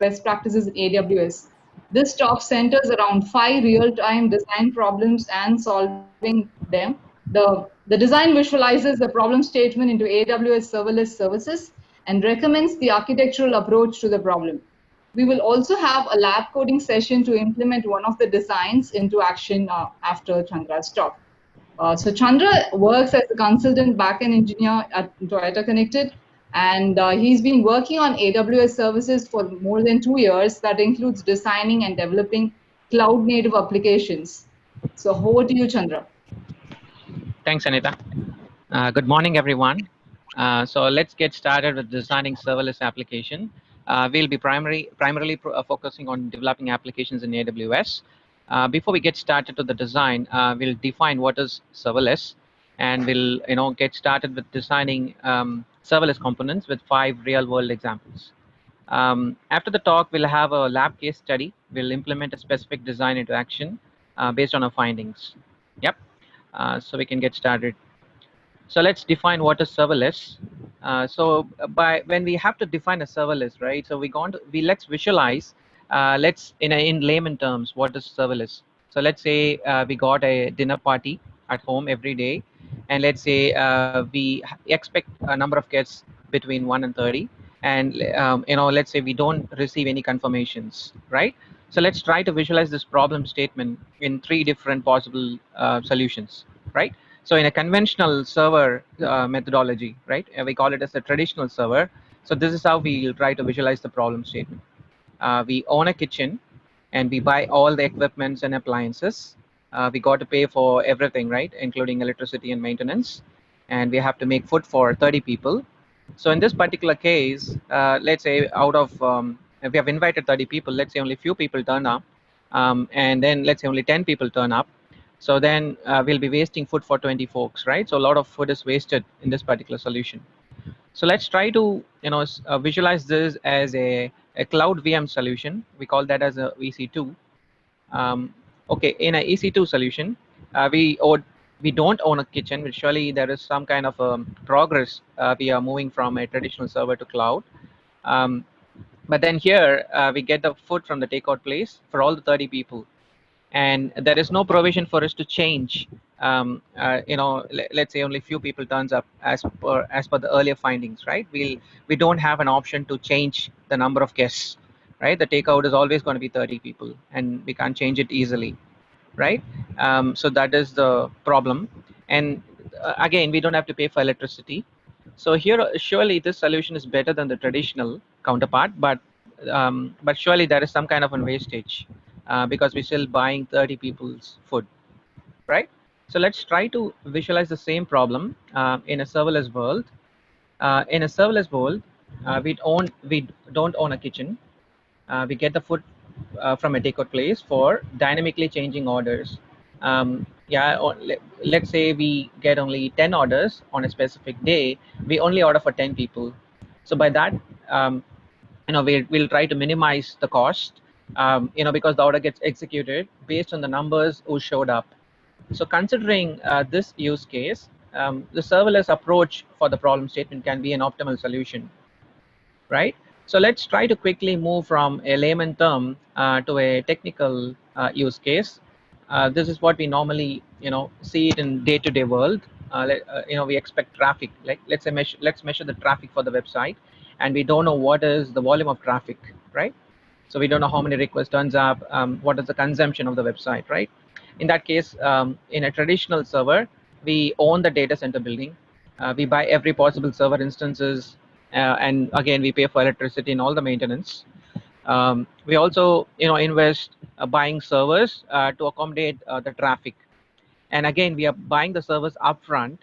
best practices in AWS. This talk centers around 5 real-time design problems and solving them. The design visualizes the problem statement into AWS serverless services and recommends the architectural approach to the problem. We will also have a lab coding session to implement one of the designs into action after Chandra's talk. So Chandra works as a consultant backend engineer at Toyota Connected, and he's been working on AWS services for more than 2 years. That includes designing and developing cloud-native applications. So over to you, Chandra. Thanks, Anita. Good morning, everyone. So let's get started with designing serverless application. We'll be primarily focusing on developing applications in AWS. Before we get started to the design, we'll define what is serverless, and we'll get started with designing serverless components with 5 real-world examples. After the talk, we'll have a lab case study. We'll implement a specific design into action based on our findings. Yep. So we can get started. So let's define what is serverless. When we have to define a serverless, right? So let's visualize. Let's in layman terms, what is serverless? So let's say we got a dinner party at home every day, and let's say we expect a number of guests between 1 and 30, and let's say we don't receive any confirmations, right? So let's try to visualize this problem statement in 3 different possible solutions, right? So in a conventional server methodology, right, we call it as a traditional server. So this is how we try to visualize the problem statement. We own a kitchen, and we buy all the equipments and appliances. We got to pay for everything, right, including electricity and maintenance. And we have to make food for 30 people. So in this particular case, let's say if we have invited 30 people, let's say only few people turn up, and then let's say only 10 people turn up. So then we'll be wasting food for 20 folks, right? So a lot of food is wasted in this particular solution. So let's try to visualize this as a cloud VM solution. We call that as a EC2. Okay, in an EC2 solution, we don't own a kitchen, but surely there is some kind of progress. We are moving from a traditional server to cloud. But then here we get the food from the takeout place for all the 30 people. And there is no provision for us to change. Let's say only few people turns up as per the earlier findings, right? We don't have an option to change the number of guests, right? The takeout is always going to be 30 people, and we can't change it easily, right? So that is the problem. And again, we don't have to pay for electricity. So here, surely this solution is better than the traditional counterpart, but surely there is some kind of a wastage. Because we're still buying 30 people's food, right? So let's try to visualize the same problem in a serverless world. In a serverless world, we don't own a kitchen. We get the food from a takeout place for dynamically changing orders. Let's say we get only 10 orders on a specific day. We only order for 10 people. So by that, we'll try to minimize the cost. Because the order gets executed based on the numbers who showed up. So considering this use case, the serverless approach for the problem statement can be an optimal solution, right? So let's try to quickly move from a layman term to a technical use case. This is what we normally, see it in day-to-day world. We expect traffic. Like let's measure the traffic for the website, and we don't know what is the volume of traffic, right? So we don't know how many requests turns up, what is the consumption of the website, right? In that case, in a traditional server, we own the data center building. We buy every possible server instances, and again, we pay for electricity and all the maintenance. We also, invest buying servers to accommodate the traffic. And again, we are buying the servers upfront,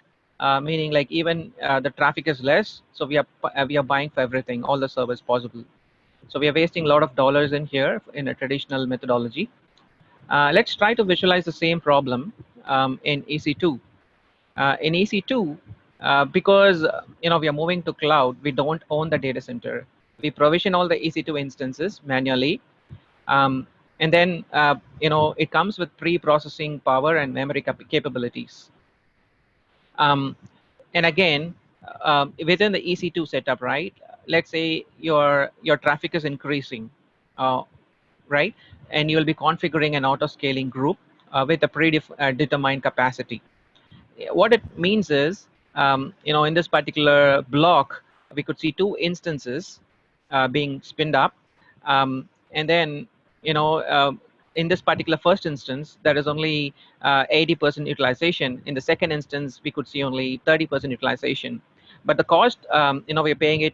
meaning like even the traffic is less, so we are buying for everything, all the servers possible. So we are wasting a lot of dollars in here in a traditional methodology. Let's try to visualize the same problem in EC2. In EC2, because we are moving to cloud, we don't own the data center. We provision all the EC2 instances manually, and then it comes with pre-processing power and memory capabilities. And again, within the EC2 setup, right? Let's say your traffic is increasing, right? And you'll be configuring an auto-scaling group with a predetermined capacity. What it means is, in this particular block, we could see two instances being spinned up, and then, you know, uh, in this particular first instance, there is only 80% utilization. In the second instance, we could see only 30% utilization. But the cost, we're paying it.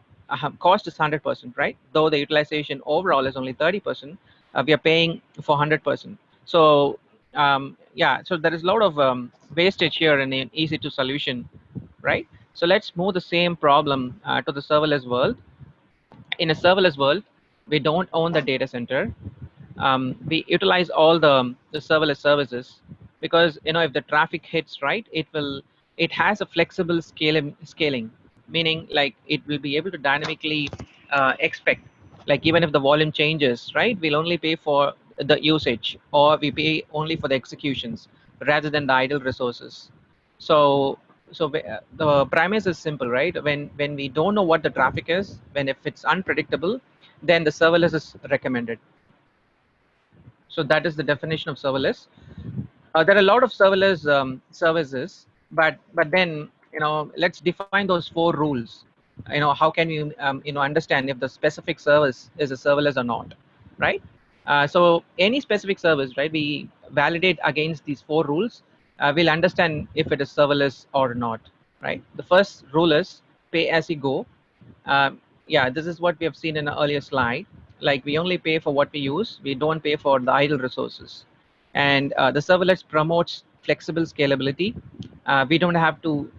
Cost is 100%, right? Though the utilization overall is only 30%, we are paying for 100%. So yeah, so there is a lot of wastage here in an EC2 solution, right? So let's move the same problem to the serverless world. In a serverless world, we don't own the data center. We utilize all the serverless services, because if the traffic hits, right, it has a flexible scaling, meaning like it will be able to dynamically expect, like even if the volume changes, right, we'll only pay for the usage, or we pay only for the executions rather than the idle resources. So the premise is simple, right? When we don't know what the traffic is, when if it's unpredictable, then the serverless is recommended. So that is the definition of serverless. There are a lot of serverless services, but then, let's define those four rules. How can you understand if the specific service is a serverless or not, right? So any specific service, right, we validate against these four rules. We'll understand if it is serverless or not, right? The first rule is pay as you go. Yeah, this is what we have seen in an earlier slide. Like, we only pay for what we use. We don't pay for the idle resources. And the serverless promotes flexible scalability. We don't have to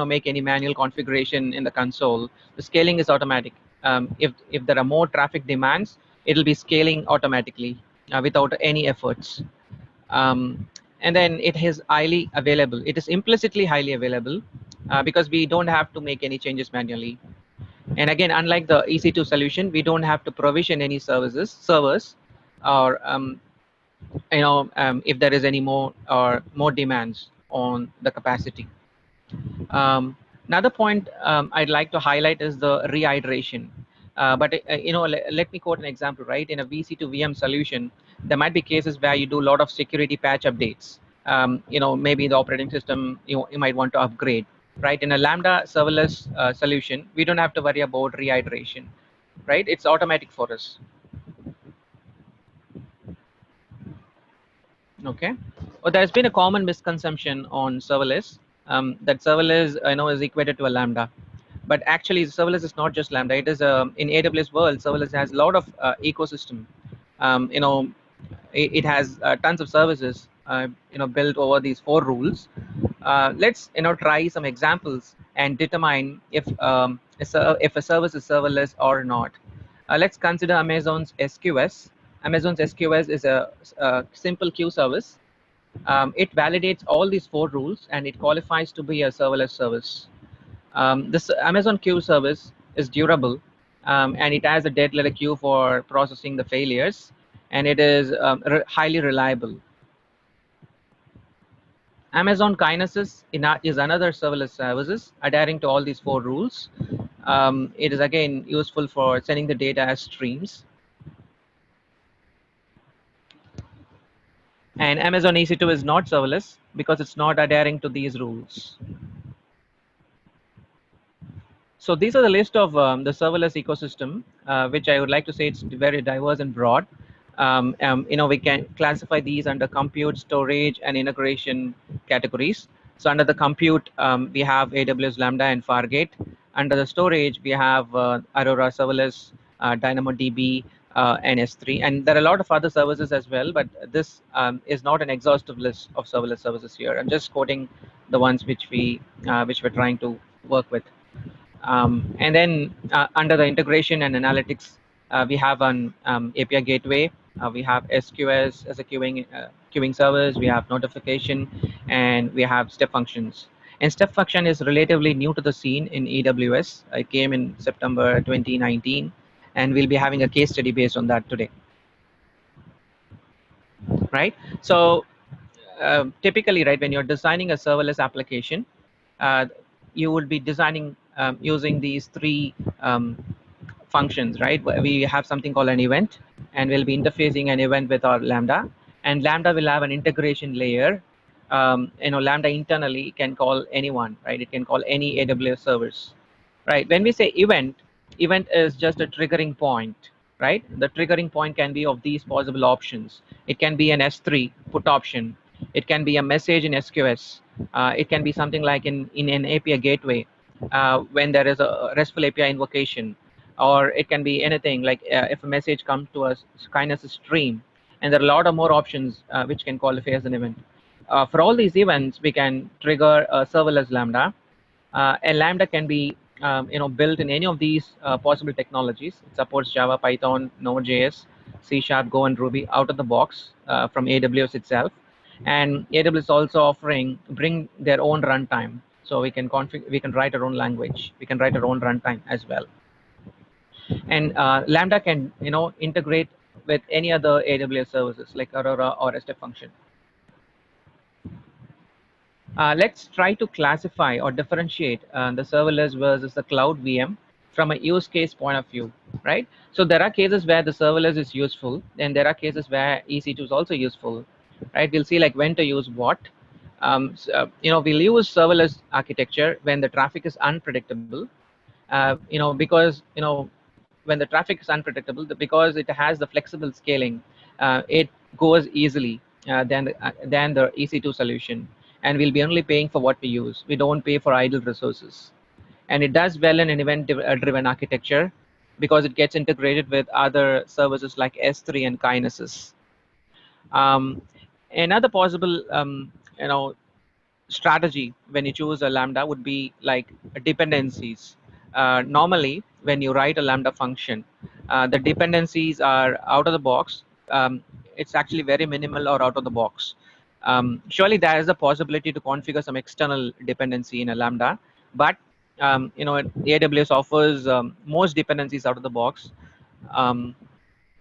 make any manual configuration in the console. The scaling is automatic. If there are more traffic demands, it'll be scaling automatically without any efforts. And then it is highly available. It is implicitly highly available because we don't have to make any changes manually. And again, unlike the EC2 solution, we don't have to provision any servers, or if there is any more or more demands on the capacity. Another point I'd like to highlight is the reiteration. But let me quote an example, right? In a VC to VM solution, there might be cases where you do a lot of security patch updates. Maybe the operating system you might want to upgrade, right? In a Lambda serverless solution, we don't have to worry about reiteration, right? It's automatic for us. Okay. Well, there's been a common misconception on serverless, that serverless is equated to a Lambda. But actually, serverless is not just Lambda. It is in AWS world, serverless has a lot of ecosystem. Um, you know, it has tons of services built over these four rules. Let's try some examples and determine if a service is serverless or not. Let's consider Amazon's SQS. Amazon's SQS is a simple queue service. It validates all these four rules and it qualifies to be a serverless service. This Amazon queue service is durable, and it has a dead letter queue for processing the failures, and it is highly reliable. Amazon Kinesis is another serverless services adhering to all these four rules. It is again useful for sending the data as streams. And Amazon EC2 is not serverless because it's not adhering to these rules. So these are the list of the serverless ecosystem, which I would like to say it's very diverse and broad. We can classify these under compute, storage, and integration categories. So under the compute, we have AWS Lambda and Fargate. Under the storage, we have Aurora Serverless, DynamoDB, and S3. And there are a lot of other services as well, but this is not an exhaustive list of serverless services here. I'm just quoting the ones which we're trying to work with. And then under the integration and analytics, we have an API gateway. We have SQS as a queuing service. We have notification, and we have step functions. And step function is relatively new to the scene in AWS. It came in September 2019, and we'll be having a case study based on that today. Right. So typically, right, when you're designing a serverless application, you will be designing using these three functions, right? We have something called an event, and we'll be interfacing an event with our Lambda, and Lambda will have an integration layer. Lambda internally can call anyone, right? It can call any AWS servers, right? When we say event is just a triggering point, right? The triggering point can be of these possible options. It can be an S3 put option. It can be a message in SQS. It can be something like in an API gateway when there is a RESTful API invocation, or it can be anything like if a message comes to us kind of a stream, and there are a lot of more options which can qualify as an event. For all these events, we can trigger a serverless Lambda. A Lambda can be built in any of these possible technologies. It supports Java, Python, Node.js, C#, Go, and Ruby out of the box from AWS itself. And AWS is also offering bring their own runtime, so we can write our own language. We can write our own runtime as well. And Lambda can integrate with any other AWS services like Aurora or a step function. Let's try to classify or differentiate the serverless versus the cloud VM from a use case point of view, right? So there are cases where the serverless is useful, and there are cases where EC2 is also useful, right? We'll see like when to use what. We'll use serverless architecture when the traffic is unpredictable, because when the traffic is unpredictable, because it has the flexible scaling, it goes easily than the EC2 solution, and we'll be only paying for what we use. We don't pay for idle resources, and it does well in an event-driven architecture because it gets integrated with other services like S3 and Kinesis. Another possible strategy when you choose a Lambda would be like dependencies. Normally, when you write a Lambda function, the dependencies are out of the box. It's actually very minimal or out of the box. Surely there is a possibility to configure some external dependency in a Lambda, but AWS offers most dependencies out of the box.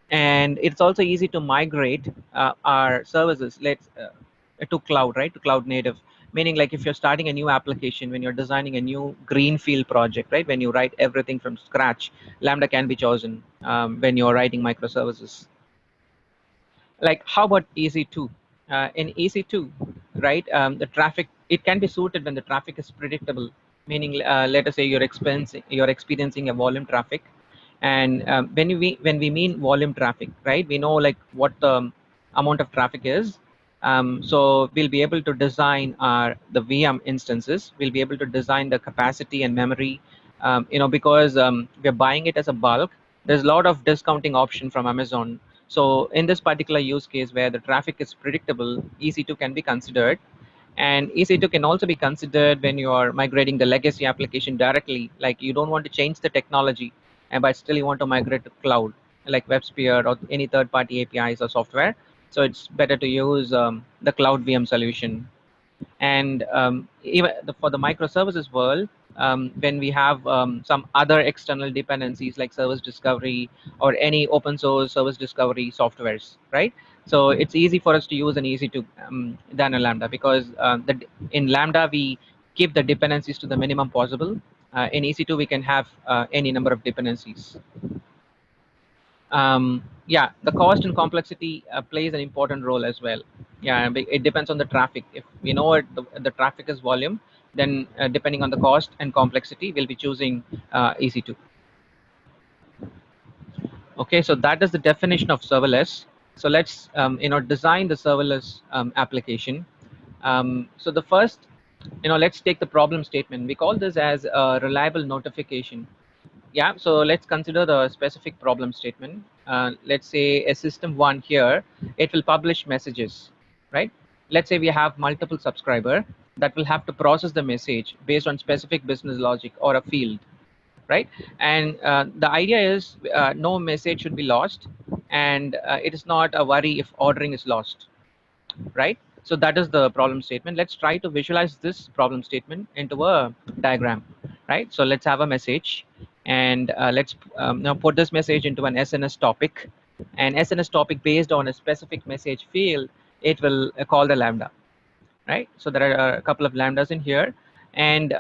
And it's also easy to migrate our services to cloud, right? To cloud native, meaning like if you're starting a new application, when you're designing a new greenfield project, right? When you write everything from scratch, Lambda can be chosen when you're writing microservices. Like how about EC2? In EC2, right, the traffic, it can be suited when the traffic is predictable, meaning let us say you're experiencing a volume traffic. And when we mean volume traffic, right, we know like what the amount of traffic is. So we'll be able to design the VM instances. We'll be able to design the capacity and memory, because we're buying it as a bulk. There's a lot of discounting option from Amazon. So in this particular use case where the traffic is predictable, EC2 can be considered. And EC2 can also be considered when you are migrating the legacy application directly, like you don't want to change the technology, but still you want to migrate to cloud, like WebSphere or any third-party APIs or software. So it's better to use the cloud VM solution. And even for the microservices world, when we have some other external dependencies like service discovery or any open source service discovery softwares, right? So it's easy for us to use an EC2 than a Lambda, because in Lambda we keep the dependencies to the minimum possible. In EC2 we can have any number of dependencies. Yeah, the cost and complexity plays an important role as well. Yeah, it depends on the traffic. If we know the traffic is volume, then depending on the cost and complexity, we'll be choosing EC2. Okay, so that is the definition of serverless. So let's design the serverless application. So the first, let's take the problem statement. We call this as a reliable notification. Yeah, so let's consider the specific problem statement. Let's say a system one here, it will publish messages, right? Let's say we have multiple subscriber that will have to process the message based on specific business logic or a field, right? And the idea is no message should be lost, and it is not a worry if ordering is lost, right? So that is the problem statement. Let's try to visualize this problem statement into a diagram, right? So let's have a message, and let's now put this message into an SNS topic. And SNS topic based on a specific message field, it will call the Lambda, right? So there are a couple of Lambdas in here, and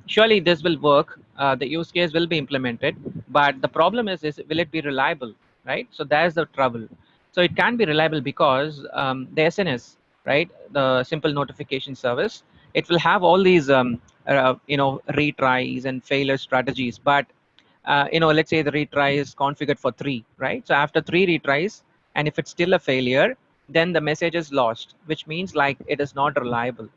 surely this will work the use case will be implemented, but the problem is will it be reliable, right? So there's the trouble. So it can be reliable because the SNS, right, the simple notification service, it will have all these retries and failure strategies. But let's say the retry is configured for 3, right? So after 3 retries, and if it's still a failure, then the message is lost, which means like it is not reliable.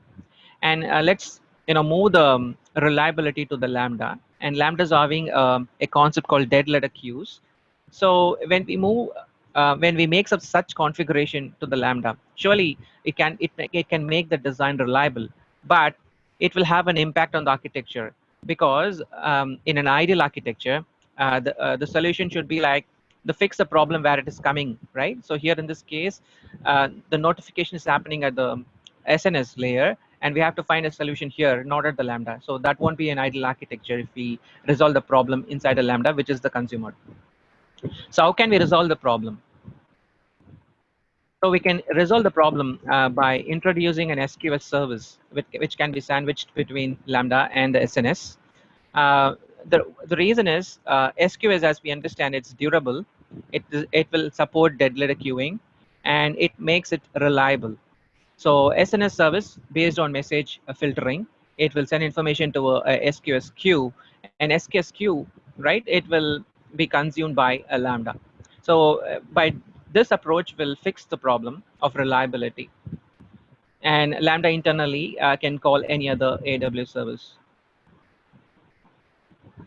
And let's move the reliability to the Lambda. And Lambda is having a concept called dead letter queues. So when we make such configuration to the Lambda, surely it can make the design reliable, but it will have an impact on the architecture, because in an ideal architecture, the solution should be like the fix the problem where it is coming, right? So here in this case, the notification is happening at the SNS layer, and we have to find a solution here, not at the Lambda. So that won't be an ideal architecture if we resolve the problem inside a Lambda, which is the consumer. So how can we resolve the problem? So we can resolve the problem by introducing an SQS service, which can be sandwiched between Lambda and the SNS. Uh, the reason is SQS, as we understand, it's durable. It will support dead letter queuing, and it makes it reliable. So SNS service based on message filtering, it will send information to a SQS queue, and SQS queue, right? It will be consumed by a Lambda. So by this approach will fix the problem of reliability, and Lambda internally can call any other AWS service.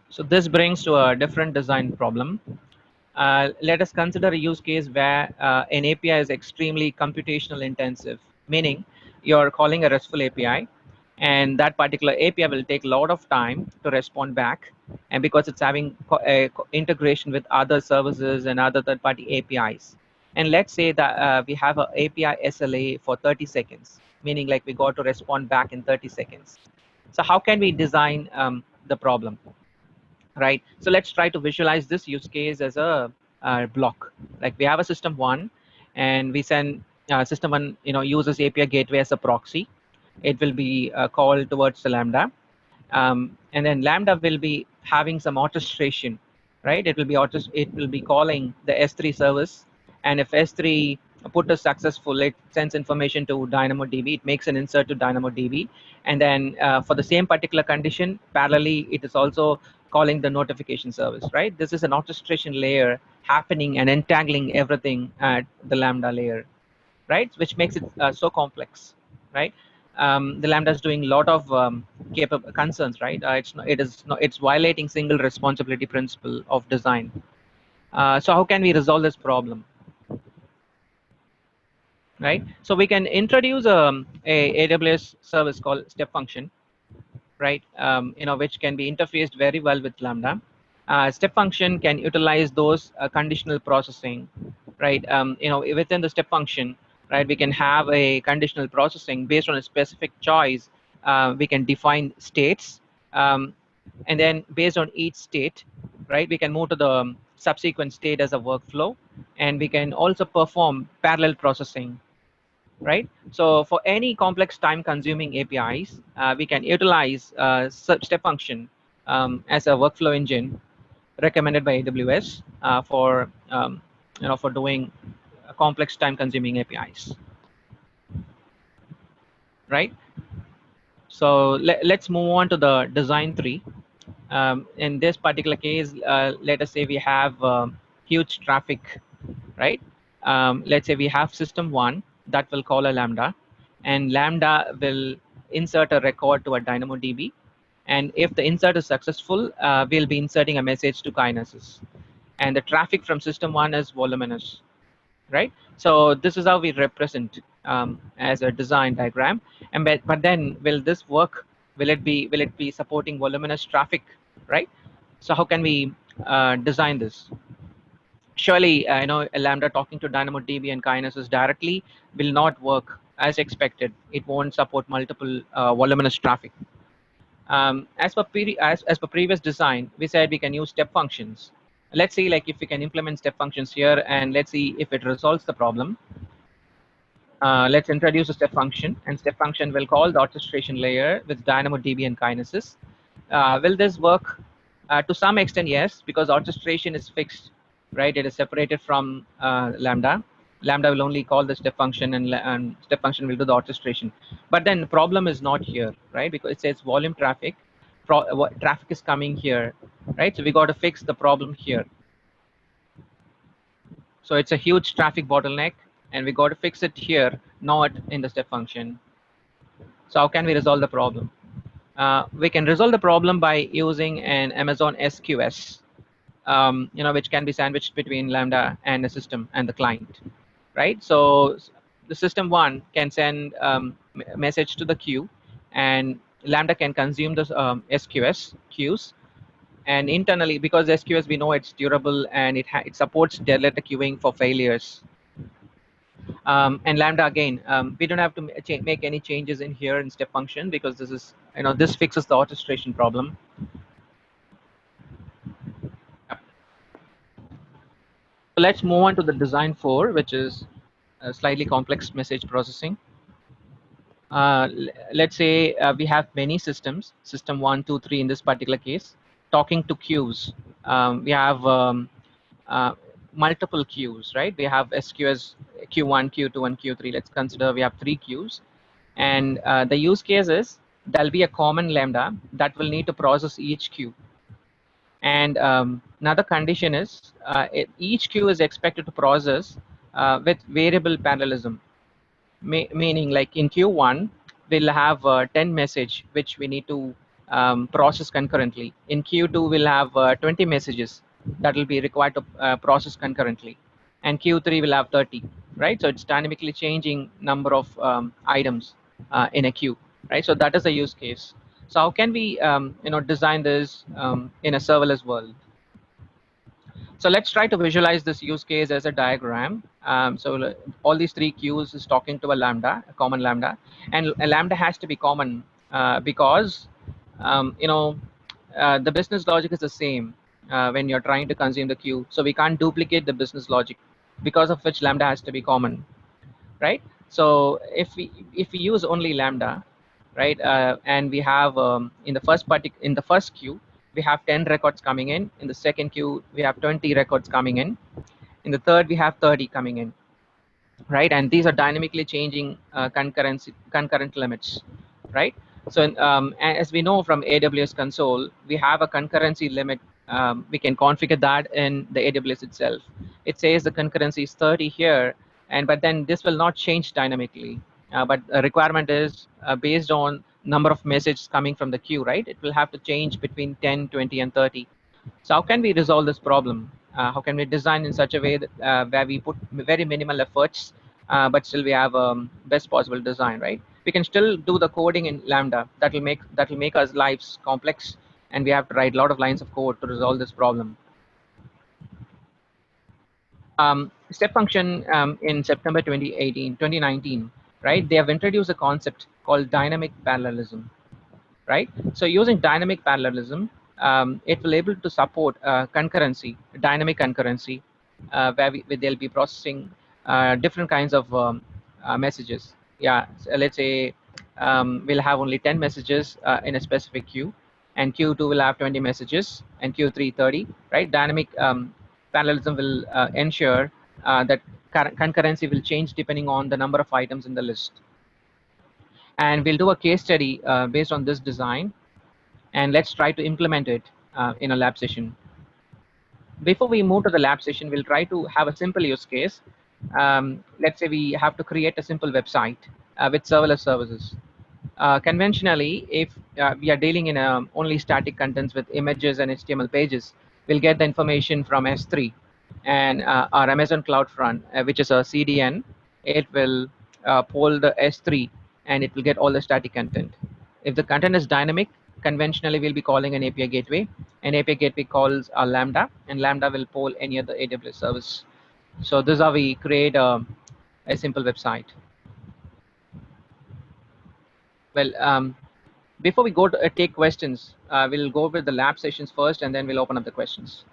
So this brings to a different design problem. Let us consider a use case where an API is extremely computational intensive, meaning you're calling a RESTful API, and that particular API will take a lot of time to respond back. And because it's having integration with other services and other third-party APIs. And let's say that we have an API SLA for 30 seconds, meaning like we got to respond back in 30 seconds. So how can we design the problem? Right? So let's try to visualize this use case as a block. Like we have a system 1, and we send system 1 uses API gateway as a proxy. It will be called towards the Lambda, and then Lambda will be having some orchestration, right? It will be calling the S3 service, and if S3 put is successful, it sends information to DynamoDB. It makes an insert to DynamoDB, and then for the same particular condition, parallelly, it is also calling the notification service, right? This is an orchestration layer happening and entangling everything at the Lambda layer, right? Which makes it so complex, right? The Lambda is doing a lot of concerns, right? It's violating single responsibility principle of design. So how can we resolve this problem? Right? So we can introduce a AWS service called step function, right? Which can be interfaced very well with Lambda. Step function can utilize those conditional processing, right? Within the step function, right, we can have a conditional processing based on a specific choice. We can define states, and then based on each state, right, we can move to the subsequent state as a workflow, and we can also perform parallel processing, right? So for any complex time-consuming APIs, we can utilize step function as a workflow engine recommended by AWS for doing complex time-consuming APIs, right? So let's move on to the design 3. In this particular case, let us say we have huge traffic, right? Let's say we have system 1 that will call a Lambda, and Lambda will insert a record to a DynamoDB. And if the insert is successful, we'll be inserting a message to Kinesis. And the traffic from system 1 is voluminous, right? So this is how we represent as a design diagram. And but then will this work? Will it be supporting voluminous traffic, right? So how can we design this? Surely, a Lambda talking to DynamoDB and Kinesis directly will not work as expected. It won't support multiple voluminous traffic. As per previous design, we said we can use step functions. Let's see, like if we can implement step functions here, and let's see if it resolves the problem. Let's introduce a step function, and step function will call the orchestration layer with DynamoDB and Kinesis. Will this work? To some extent, yes, because orchestration is fixed, right? It is separated from Lambda. Lambda will only call the step function, and step function will do the orchestration. But then the problem is not here, right? Because it says volume traffic, traffic is coming here, right? So we got to fix the problem here. So it's a huge traffic bottleneck, and we got to fix it here, not in the step function. So how can we resolve the problem? We can resolve the problem by using an Amazon SQS, which can be sandwiched between Lambda and the system and the client, right? So the system one can send message to the queue, and Lambda can consume the SQS queues. And internally, because SQS we know it's durable and it supports delta queuing for failures. And Lambda again, we don't have to make any changes in here in step function because this is this fixes the orchestration problem. So let's move on to the design 4, which is slightly complex message processing. Let's say we have many systems, system 1, 2, 3 in this particular case, talking to queues. We have multiple queues, right? We have SQS Q1, Q2, and Q3. Let's consider we have 3 queues. And the use case is there'll be a common Lambda that will need to process each queue. And another condition is each queue is expected to process with variable parallelism. Meaning like in Q1, we'll have 10 message which we need to process concurrently. In Q2, we'll have 20 messages that will be required to process concurrently. And Q3 will have 30, right? So it's dynamically changing number of items in a queue, right? So that is the use case. So how can we design this in a serverless world? So let's try to visualize this use case as a diagram. So all these 3 queues is talking to a Lambda, a common Lambda, and a Lambda has to be common because the business logic is the same when you're trying to consume the queue. So we can't duplicate the business logic, because of which Lambda has to be common, right? So if we use only Lambda, right, and we have in the first queue we have 10 records coming in the second queue we have 20 records coming in the third we have 30 coming in, right? And these are dynamically changing concurrent limits, right? So as we know from AWS console, we have a concurrency limit. We can configure that in the AWS itself. It says the concurrency is 30 here, but then this will not change dynamically. But the requirement is based on number of messages coming from the queue, right? It will have to change between 10, 20, and 30. So how can we resolve this problem? How can we design in such a way that where we put very minimal efforts, but still we have best possible design, right? We can still do the coding in Lambda. That will make our lives complex, and we have to write a lot of lines of code to resolve this problem. Step function in September 2019, right? They have introduced a concept called dynamic parallelism, right? So using dynamic parallelism, it will able to support concurrency, dynamic concurrency, where they'll be processing different kinds of messages. Yeah, so let's say we'll have only 10 messages in a specific queue, and Q2 will have 20 messages, and Q3 30, right? Dynamic parallelism will ensure that concurrency will change depending on the number of items in the list. And we'll do a case study based on this design, and let's try to implement it in a lab session. Before we move to the lab session, we'll try to have a simple use case. Let's say we have to create a simple website with serverless services. Conventionally, if we are dealing in only static contents with images and HTML pages, we'll get the information from S3 and our Amazon CloudFront, which is a CDN. It will pull the S3 and it will get all the static content. If the content is dynamic, conventionally we'll be calling an API gateway. An API gateway calls a Lambda, and Lambda will pull any other AWS service. So this is how we create a simple website. Well, before we go to take questions, we'll go with the lab sessions first, and then we'll open up the questions.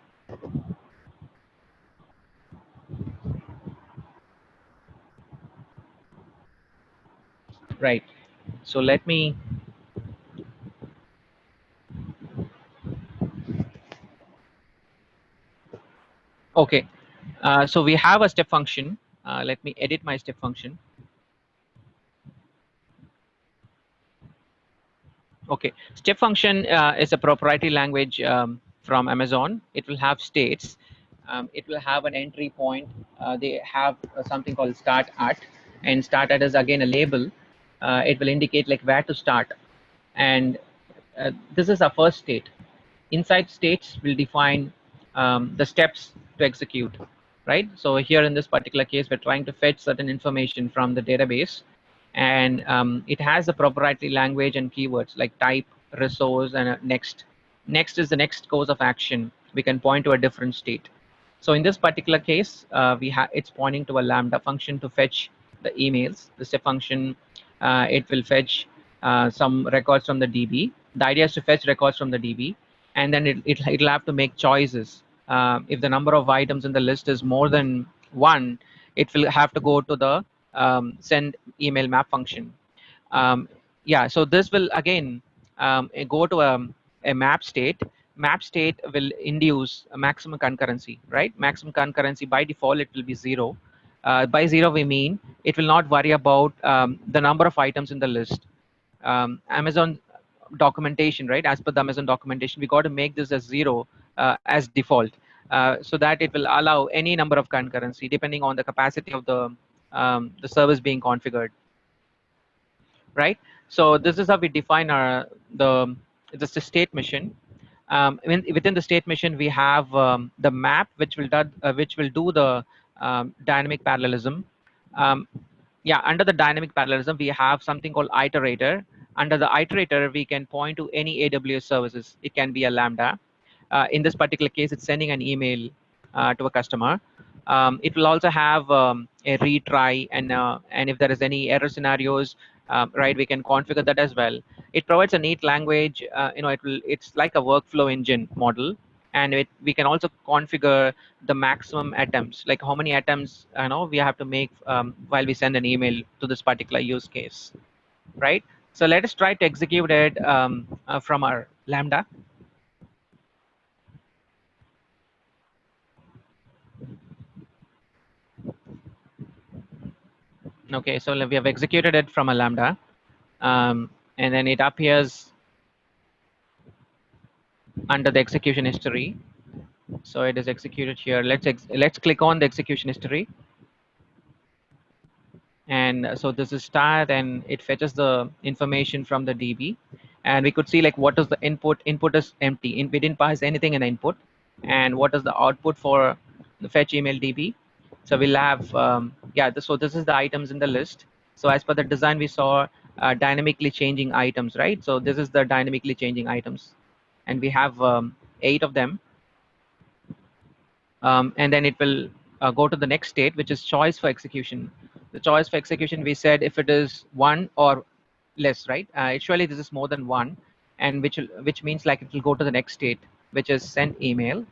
Right. So let me. Okay, so we have a step function. Let me edit my step function. Okay, step function is a proprietary language from Amazon. It will have states. It will have an entry point. They have something called start at, and start at is again a label. It will indicate like where to start, and this is our first state. Inside states will define the steps to execute, right? So here in this particular case, we're trying to fetch certain information from the database, and it has a proprietary language and keywords like type, resource, and next. Next is the next course of action. We can point to a different state. So in this particular case, it's pointing to a Lambda function to fetch the emails. The step function, it will fetch some records from the DB. The idea is to fetch records from the DB, and then it'll have to make choices. If the number of items in the list is more than one, it will have to go to the send email map function. um, yeah, so this will again go to a map state. Map state will induce a maximum concurrency, right? Maximum concurrency by default it will be 0. By 0 we mean it will not worry about the number of items in the list. Amazon documentation, right? As per the Amazon documentation, we got to make this as 0 as default, so that it will allow any number of concurrency depending on the capacity of the service being configured, right? So this is how we define our the state machine. Within the state machine, we have the map, which will do the dynamic parallelism. Um, yeah, under the dynamic parallelism, we have something called iterator. Under the iterator, we can point to any AWS services. It can be a Lambda. In this particular case, it's sending an email to a customer. It will also have a retry, and if there is any error scenarios, right, we can configure that as well. It provides a neat language. It's like a workflow engine model, and we can also configure the maximum attempts, like how many attempts we have to make while we send an email to this particular use case, right? So let us try to execute it from our Lambda. Okay, so we have executed it from a Lambda, and then it appears under the execution history. So it is executed here. Let's click on the execution history, and so this is start, and it fetches the information from the DB, and we could see like what is the input. Input is empty. We didn't pass anything in the input, and what is the output for the fetch email DB. So we'll have so this is the items in the list. So as per the design, we saw dynamically changing items, right? So this is the dynamically changing items, and we have 8 of them. And then it will go to the next state, which is choice for execution. The choice for execution, we said if it is 1 or less, right? Actually, this is more than 1, and which means like it will go to the next state, which is send email.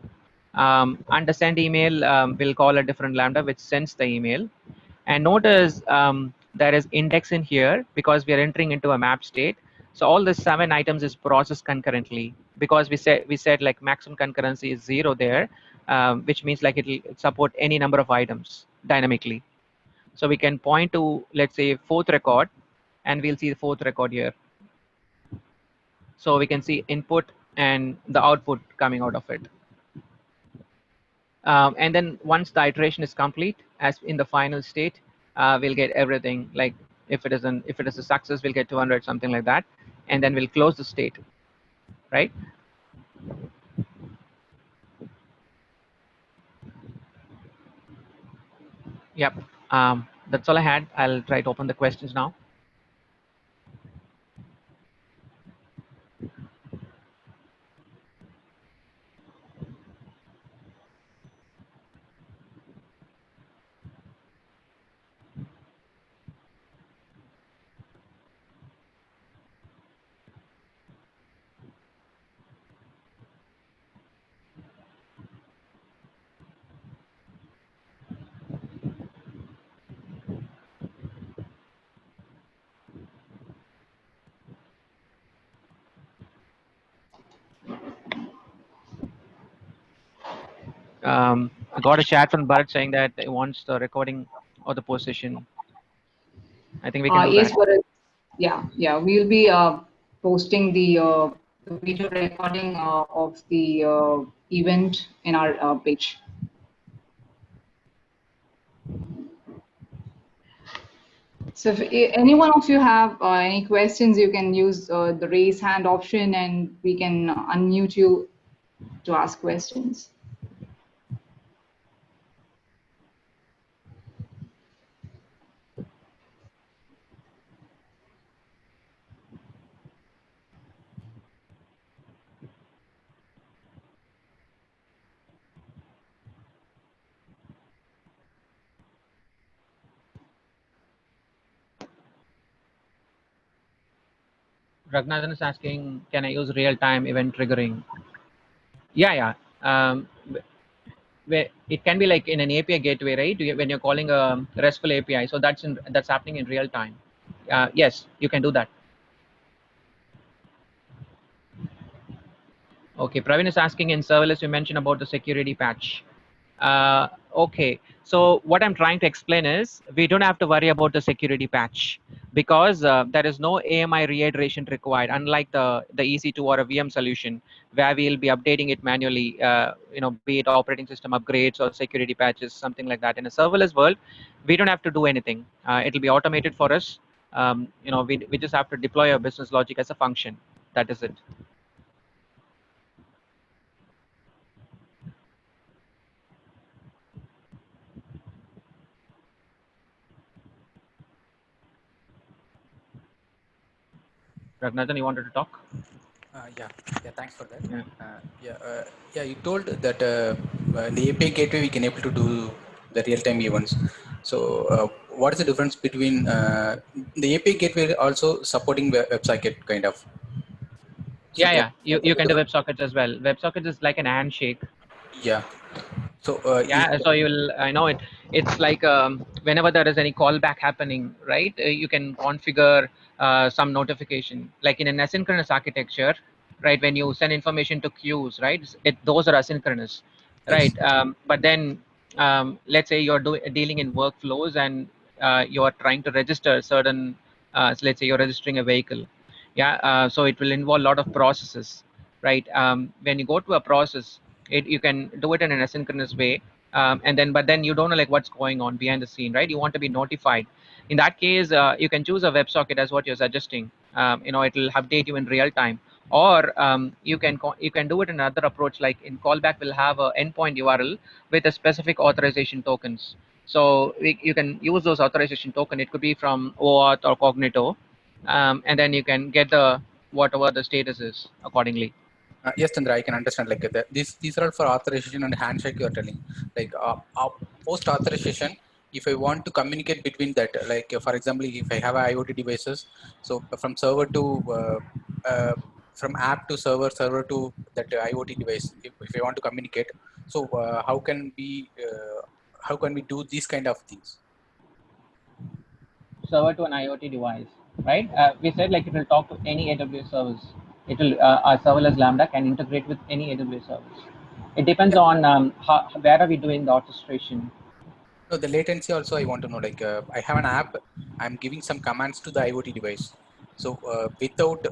Under send email, we'll call a different Lambda which sends the email. And notice there is index in here because we are entering into a map state. So all the 7 items is processed concurrently, because we said like maximum concurrency is 0 there, which means like it will support any number of items dynamically. So we can point to, let's say, 4th record, and we'll see the 4th record here. So we can see input and the output coming out of it. And then once the iteration is complete, as in the final state, we'll get everything. Like if it is a success, we'll get 200, something like that, and then we'll close the state, right? Yep. That's all I had. I'll try to open the questions now. I got a chat from Bharat saying that he wants the recording of the position. I think we can do Yes, that. but yeah, we'll be posting the video recording of the event in our page. So if any one of you have any questions, you can use the raise hand option and we can unmute you to ask questions. Ragnathan is asking, can I use real-time event triggering? Yeah, yeah. Where it can be like in an API gateway, right? When you're calling a RESTful API, so that's happening in real time. Yes, you can do that. Okay, Praveen is asking in serverless, you mentioned about the security patch. Okay, so what I'm trying to explain is we don't have to worry about the security patch because there is no AMI reiteration required, unlike the EC2 or a VM solution where we'll be updating it manually, be it operating system upgrades or security patches, something like that. In a serverless world, we don't have to do anything. It'll be automated for us. We just have to deploy our business logic as a function. That is it. Ragnathan, you wanted to talk? Yeah, thanks for that. Yeah. You told that the API gateway we can able to do the real-time events. So, what is the difference between the API gateway also supporting WebSocket kind of? So, Yeah. what You is the can do difference? WebSockets as well. WebSockets is like an handshake. Yeah. So, Yeah, so you'll I know it's like whenever there is any callback happening, right, you can configure some notification like in an asynchronous architecture, right? When you send information to queues, right, those are asynchronous, yes, right? But then let's say you're dealing in workflows and you're trying to register certain so let's say you're registering a vehicle. Yeah, so it will involve a lot of processes, right? When you go to a process, you can do it in an asynchronous way, but then you don't know like what's going on behind the scene, right? You want to be notified. In that case, you can choose a WebSocket as what you're suggesting. It will update you in real time, or you can do it in another approach. Like in callback, we'll have a endpoint URL with a specific authorization tokens. So you can use those authorization token. It could be from OAuth or Cognito, and then you can get the whatever the status is accordingly. yes, Chandra, I can understand. Like these are all for authorization and handshake. You are telling like post authorization. If I want to communicate between that, like for example, if I have IoT devices, so from server to from app to server, server to that IoT device, if I want to communicate, so how can we do these kind of things? Server to an IoT device, right? We said like it will talk to any AWS service. It will our serverless Lambda can integrate with any AWS service. It depends Yeah. on where are we doing the orchestration. No, the latency also I want to know. Like I have an app, I'm giving some commands to the IoT device. So without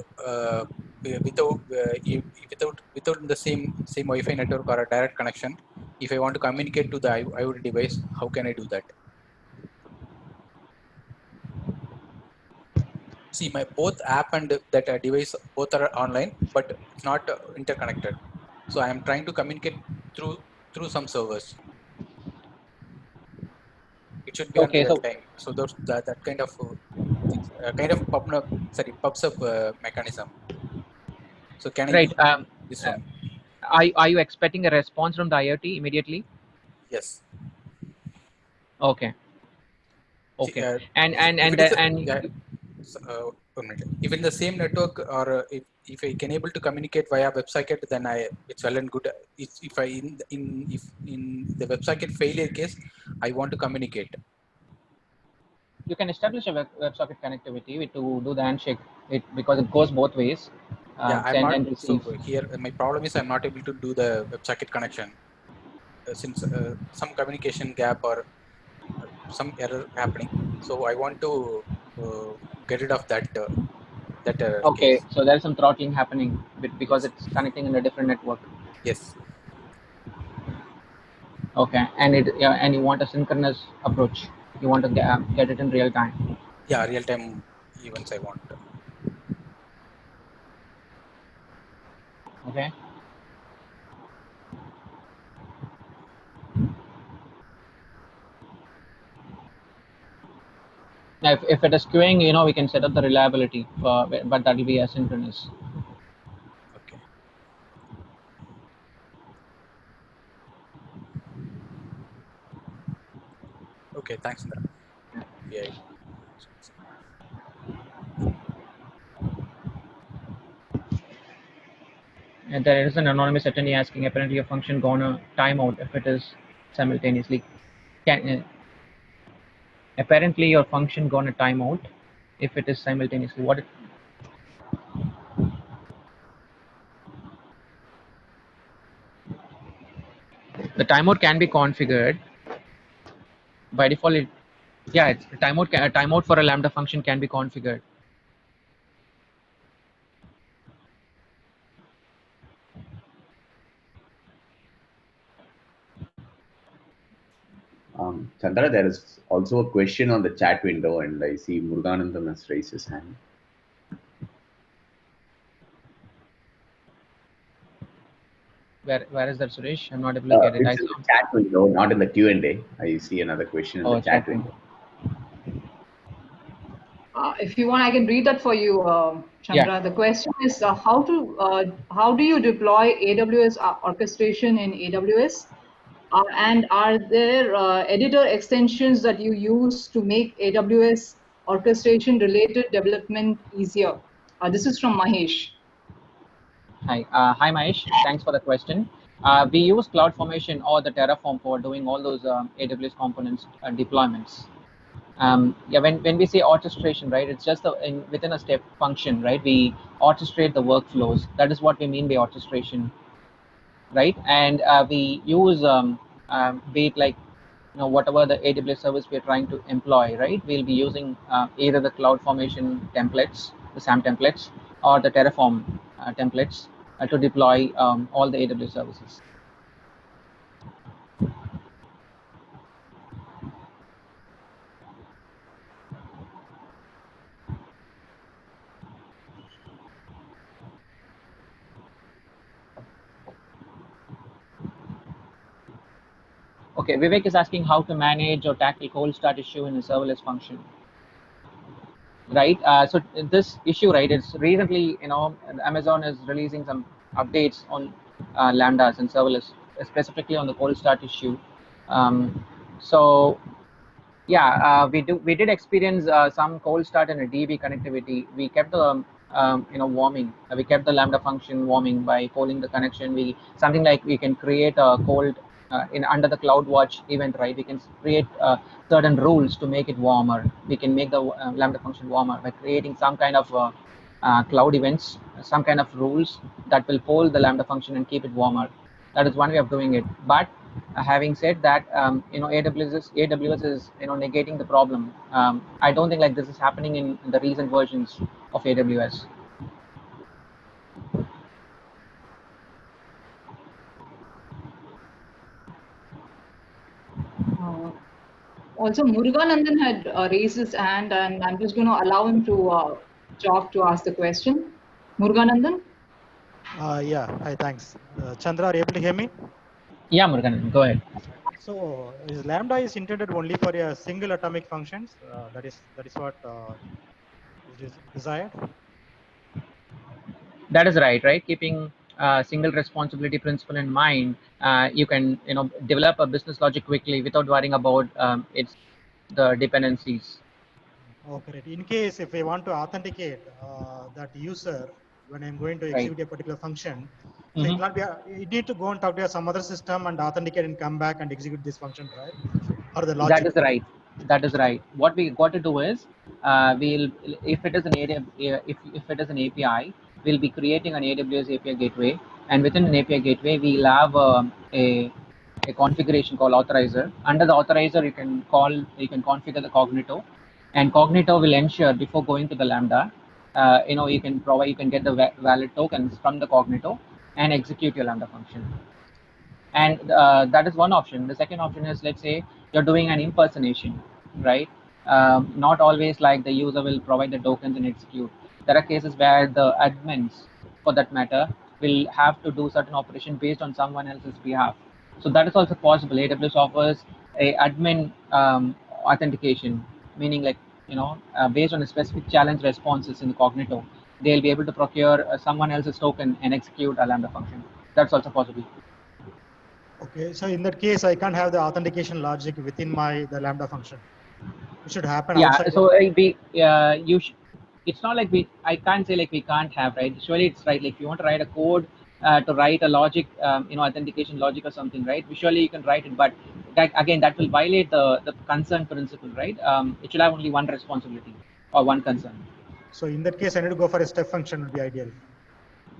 the same Wi-Fi network or a direct connection, if I want to communicate to the IoT device, how can I do that? See, my both app and that device both are online, but it's not interconnected. So I am trying to communicate through some servers. It should be on Okay, real so time. So that kind of things, kind of pubs up mechanism. So can I right. use this Uh, one? are you expecting a response from the IoT immediately? Yes. Okay, See, okay, and and if and it is uh, and yeah, so, 1 minute. If in the same network or if I can able to communicate via WebSocket, then it's well and good. If I if in the WebSocket failure case, I want to communicate. you can establish a WebSocket connectivity to do the handshake. Because it goes both ways, Yeah, I'm send not. and So receive. here my problem is I'm not able to do the WebSocket connection. since some communication gap or some error happening. So I want to get rid of that error Okay, case. so there's some throttling happening because Yes. it's connecting in a different network. Yes. Okay, and and you want a synchronous approach. You want to get it in real time. Yeah, real time events I want. Okay. Now, if it is queuing, we can set up the reliability, but that will be asynchronous. Okay. Okay, thanks, Indra. Yeah. And there is an anonymous attendee asking, apparently a function gonna timeout if it is simultaneously. Apparently your function gonna timeout if it is simultaneously. The timeout can be configured by default. Yeah, it's a timeout for a Lambda function can be configured. Chandra, there is also a question on the chat window, and I see Muruganandam has raised his hand. Where is that, Suresh? I'm not able to get it. I It's in saw. the chat window, not in the Q&A. I see another question in the chat Chat window. If you want, I can read that for you, Chandra. Yeah. The question is how do you deploy AWS orchestration in AWS? And are there editor extensions that you use to make AWS orchestration related development easier? This is from Mahesh. Hi, Mahesh. Thanks for the question. We use CloudFormation or the Terraform for doing all those AWS components deployments. Yeah, when we say orchestration, right, it's just within a step function, right? We orchestrate the workflows. That is what we mean by orchestration, right? And we use be it like whatever the AWS service we're trying to employ, right? We'll be using either the CloudFormation templates, the SAM templates, or the Terraform templates to deploy all the AWS services. Okay, Vivek is asking how to manage or tackle cold start issue in a serverless function. Right, so this issue, right, it's recently, Amazon is releasing some updates on Lambdas and serverless, specifically on the cold start issue. So yeah, we did experience some cold start and a DB connectivity. We kept the warming. We kept the Lambda function warming by polling the connection. Something like we can create a cold in under the CloudWatch event, right? We can create certain rules to make it warmer. We can make the Lambda function warmer by creating some kind of cloud events, some kind of rules that will poll the Lambda function and keep it warmer. That is one way of doing it. But having said that, AWS is negating the problem. I don't think like this is happening in the recent versions of AWS. Also, Muruganandan had raised his hand, and I'm just going to allow him to talk to ask the question. Muruganandan? Yeah, hi, thanks. Chandra, are you able to hear me? Yeah, Muruganandan, go ahead. So, is Lambda is intended only for a single atomic functions? That is what is desired. That is right. Keeping single responsibility principle in mind, you can develop a business logic quickly without worrying about the dependencies. Oh, great. In case if I want to authenticate that user when I'm going to execute a particular function, so it need to go and talk to some other system and authenticate and come back and execute this function, right? Or the logic. That is right. What we got to do is we'll if it is an API, we'll be creating an AWS API gateway, and within an API gateway we'll have a a configuration called authorizer. Under the authorizer, you can configure the cognito, and cognito will ensure before going to the Lambda, you can get the valid tokens from the cognito and execute your Lambda function. And that is one option. The second option is, let's say you're doing an impersonation, right? Not always like the user will provide the tokens and execute. There are cases where the admins, for that matter, will have to do certain operation based on someone else's behalf. So that is also possible. AWS offers a admin authentication, meaning like, based on a specific challenge responses in the cognito, they'll be able to procure someone else's token and execute a Lambda function. That's also possible. Okay, so in that case, I can't have the authentication logic within the Lambda function. It should happen outside. So it's not like I can't say like we can't have, right? Surely it's right. Like if you want to write a code to write a logic, authentication logic or something, right? Surely you can write it, but that will violate the concern principle, right? It should have only one responsibility or one concern. So in that case, I need to go for a step function would be ideal.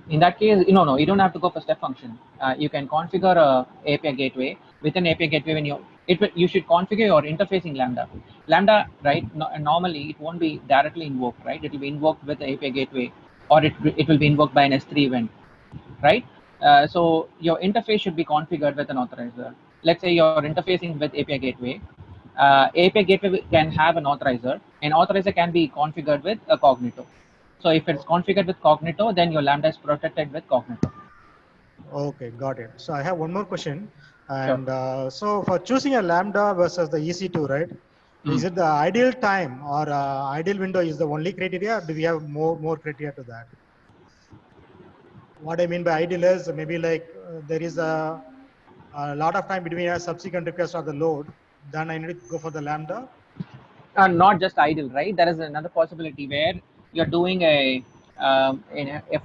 In that case, no, you don't have to go for step function. You can configure a API gateway. Within API gateway, you should configure your interfacing Lambda. Lambda, right? Normally, it won't be directly invoked, right? It will be invoked with the API gateway, or it will be invoked by an S3 event, right? So your interface should be configured with an authorizer. Let's say you're interfacing with API gateway. API gateway can have an authorizer. An authorizer can be configured with a cognito. So if it's configured with cognito, then your Lambda is protected with cognito. Okay, got it. So I have one more question. And sure. So for choosing a Lambda versus the EC2, right? Is it the ideal time or ideal window is the only criteria? Or do we have more criteria to that? What I mean by ideal is maybe like there is a lot of time between a subsequent request of the load. Then I need to go for the Lambda. Not just ideal, right? There is another possibility where you're doing a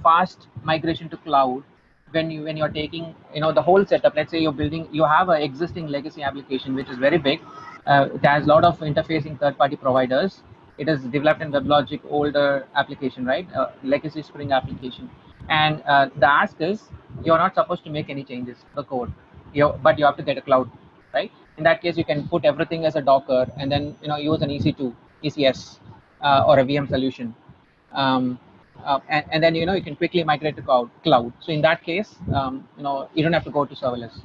fast migration to cloud. When you're taking the whole setup, let's say you have an existing legacy application which is very big. It has a lot of interfacing third-party providers. It is developed in WebLogic, older application, right? Legacy Spring application. And the ask is you're not supposed to make any changes to the code, but you have to get a cloud, right? In that case, you can put everything as a Docker and then use an EC2, ECS, or a VM solution. And then you can quickly migrate to cloud. So in that case, you don't have to go to serverless.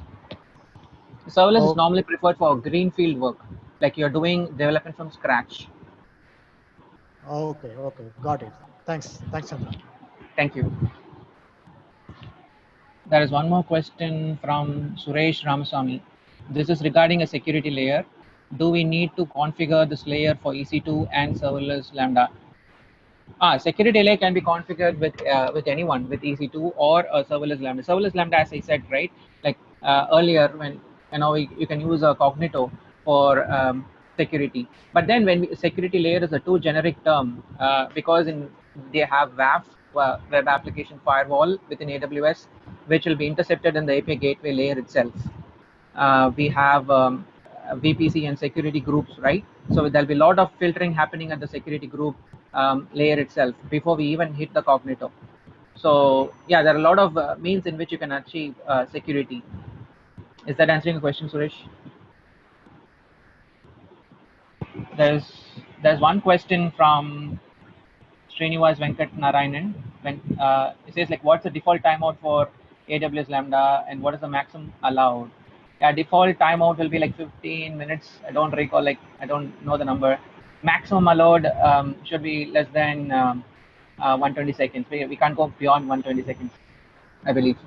Serverless is normally preferred for greenfield work, like you're doing development from scratch. Okay, got it. Thanks, Chandra. Thank you. There is one more question from Suresh Ramaswamy. This is regarding a security layer. Do we need to configure this layer for EC2 and serverless Lambda? Security layer can be configured with anyone, with EC2 or a serverless Lambda. Serverless Lambda, as I said, right? Like earlier, when you can use a cognito for security. But then when security layer is a too generic term, because they have WAF, Web Application Firewall within AWS, which will be intercepted in the API gateway layer itself. We have VPC and security groups, right? So there'll be a lot of filtering happening at the security group layer itself before we even hit the cognito. So yeah, there are a lot of means in which you can achieve security. Is that answering the question, Suresh? There's one question from Srinivas Venkat Narayanan. It says like, what's the default timeout for AWS Lambda and what is the maximum allowed? Yeah, default timeout will be like 15 minutes. I don't recall, I don't know the number. Maximum allowed should be less than 120 seconds. We can't go beyond 120 seconds, I believe.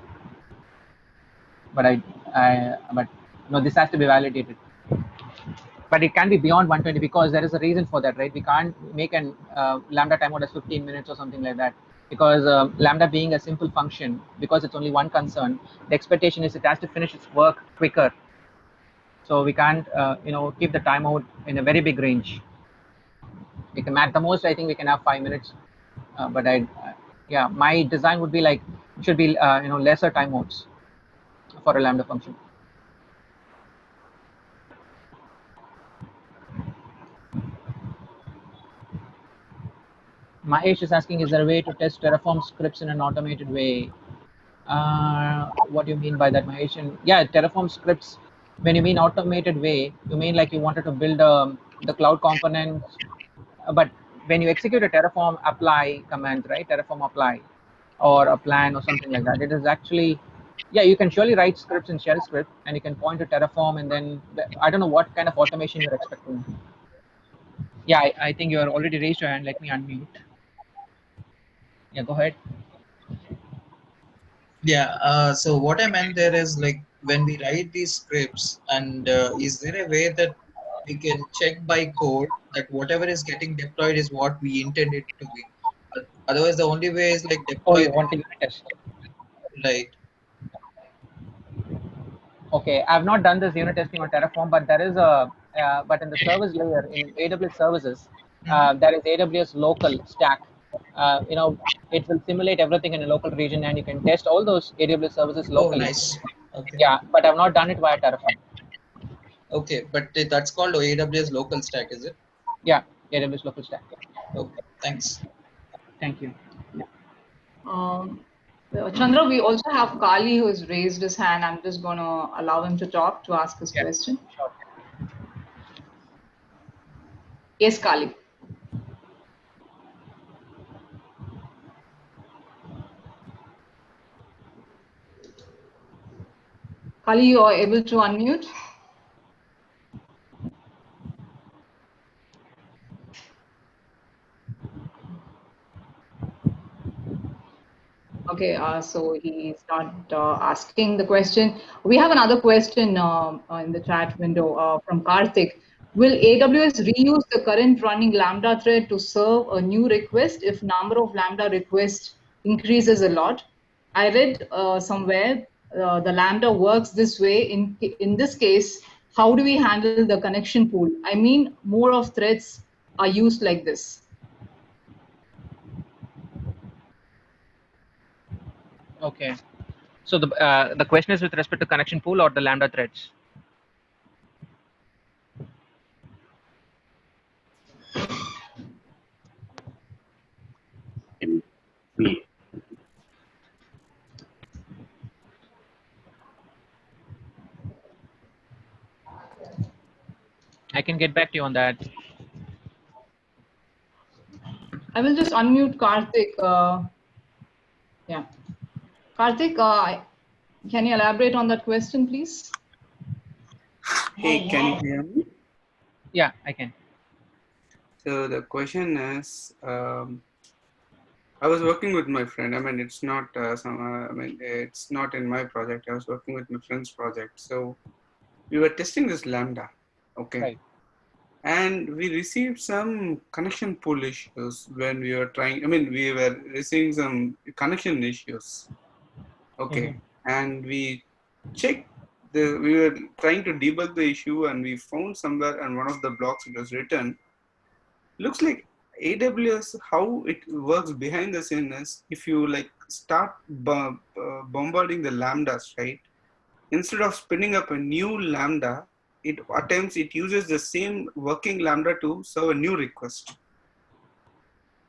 But this has to be validated. But it can be beyond 120 because there is a reason for that, right? We can't make an Lambda timeout as 15 minutes or something like that, because Lambda being a simple function, because it's only one concern, the expectation is it has to finish its work quicker. So we can't, keep the timeout in a very big range. We can, at the most, I think we can have 5 minutes. But my design would be like, should be, lesser timeouts for a Lambda function. Mahesh is asking, is there a way to test Terraform scripts in an automated way? What do you mean by that, Mahesh? And yeah, Terraform scripts When you mean automated way, you mean like you wanted to build the cloud components, but when you execute a Terraform apply command, right? Terraform apply or a plan or something like that, it is actually, yeah, you can surely write scripts in shell script and you can point to Terraform, and then I don't know what kind of automation you're expecting. Yeah, I think you're already raised your hand. Let me unmute. Yeah, go ahead. Yeah, so what I meant there is like when we write these scripts, and is there a way that we can check by code that whatever is getting deployed is what we intended to be? Otherwise, the only way is like Oh, deploy you want to unit test? right. Okay, I've not done this unit testing on Terraform, but there is a, but in the service layer in AWS services, there is AWS local stack. You know, it will simulate everything in a local region, and you can test all those AWS services Oh, locally. nice. Okay. Yeah, but I've not done it via Terraform. Okay, but that's called AWS local stack, is it? Yeah, AWS local stack. Okay, thanks. Thank you. Chandra, we also have Kali who has raised his hand. I'm just going to allow him to talk to ask his question. Sure. Yes, Kali. Kali, you are able to unmute? Okay, so he's not asking the question. We have another question in the chat window from Karthik. Will AWS reuse the current running Lambda thread to serve a new request if number of Lambda requests increases a lot? I read somewhere the Lambda works this way. In this case, how do we handle the connection pool? I mean, more of threads are used like this. Okay. So the question is with respect to connection pool or the Lambda threads? I can get back to you on that. I will just unmute Karthik. Yeah. Karthik, can you elaborate on that question, please? Hey, can you hear me? Yeah, I can. So the question is, I was working with my friend. I mean, it's not it's not in my project. I was working with my friend's project. So we were testing this Lambda, okay, Right. and we received some connection pool issues when we were trying. I mean, we were receiving some connection issues, okay, and we checked. We were trying to debug the issue, and we found somewhere, and one of the blocks it was written. Looks like AWS, how it works behind the scene is if you like start bombarding the lambdas, right? Instead of spinning up a new lambda, it uses the same working lambda to serve a new request.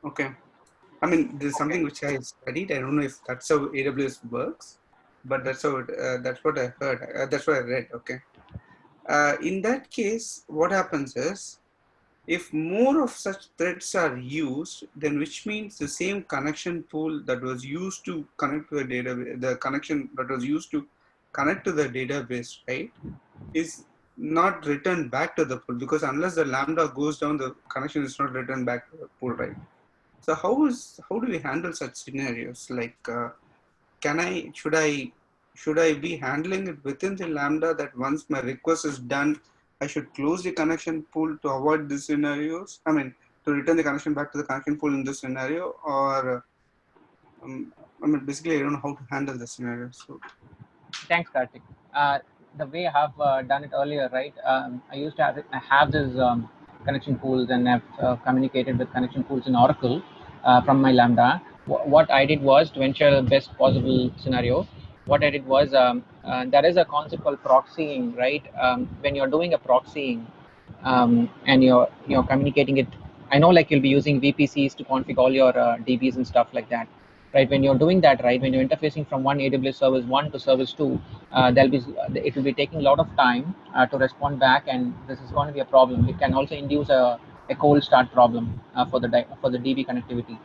Okay. I mean, this is something which I studied. I don't know if that's how AWS works, but that's how that's what I heard. That's what I read. Okay. In that case, what happens is, if more of such threads are used, then which means the same connection pool that was used to connect to the database, the connection that was used to connect to the database, right, is not returned back to the pool, because unless the lambda goes down, the connection is not returned back to the pool, right? So how do we handle such scenarios? Like, should I be handling it within the lambda that once my request is done, I should close the connection pool to avoid these scenarios? I mean, to return the connection back to the connection pool in this scenario, or I mean, basically, I don't know how to handle the scenario. So, Thanks, Karthik. The way I have done it earlier, right? I used to have I have this connection pools, and I've communicated with connection pools in Oracle from my Lambda. What I did was to ensure the best possible scenario. What I did was there is a concept called proxying, right? When you're doing a proxying and you're communicating it, I know like you'll be using VPCs to configure all your DBs and stuff like that, right? When you're doing that, right, when you're interfacing from one AWS service 1 to service 2, it will be taking a lot of time to respond back, and this is going to be a problem. It can also induce a cold start problem for the DB connectivity.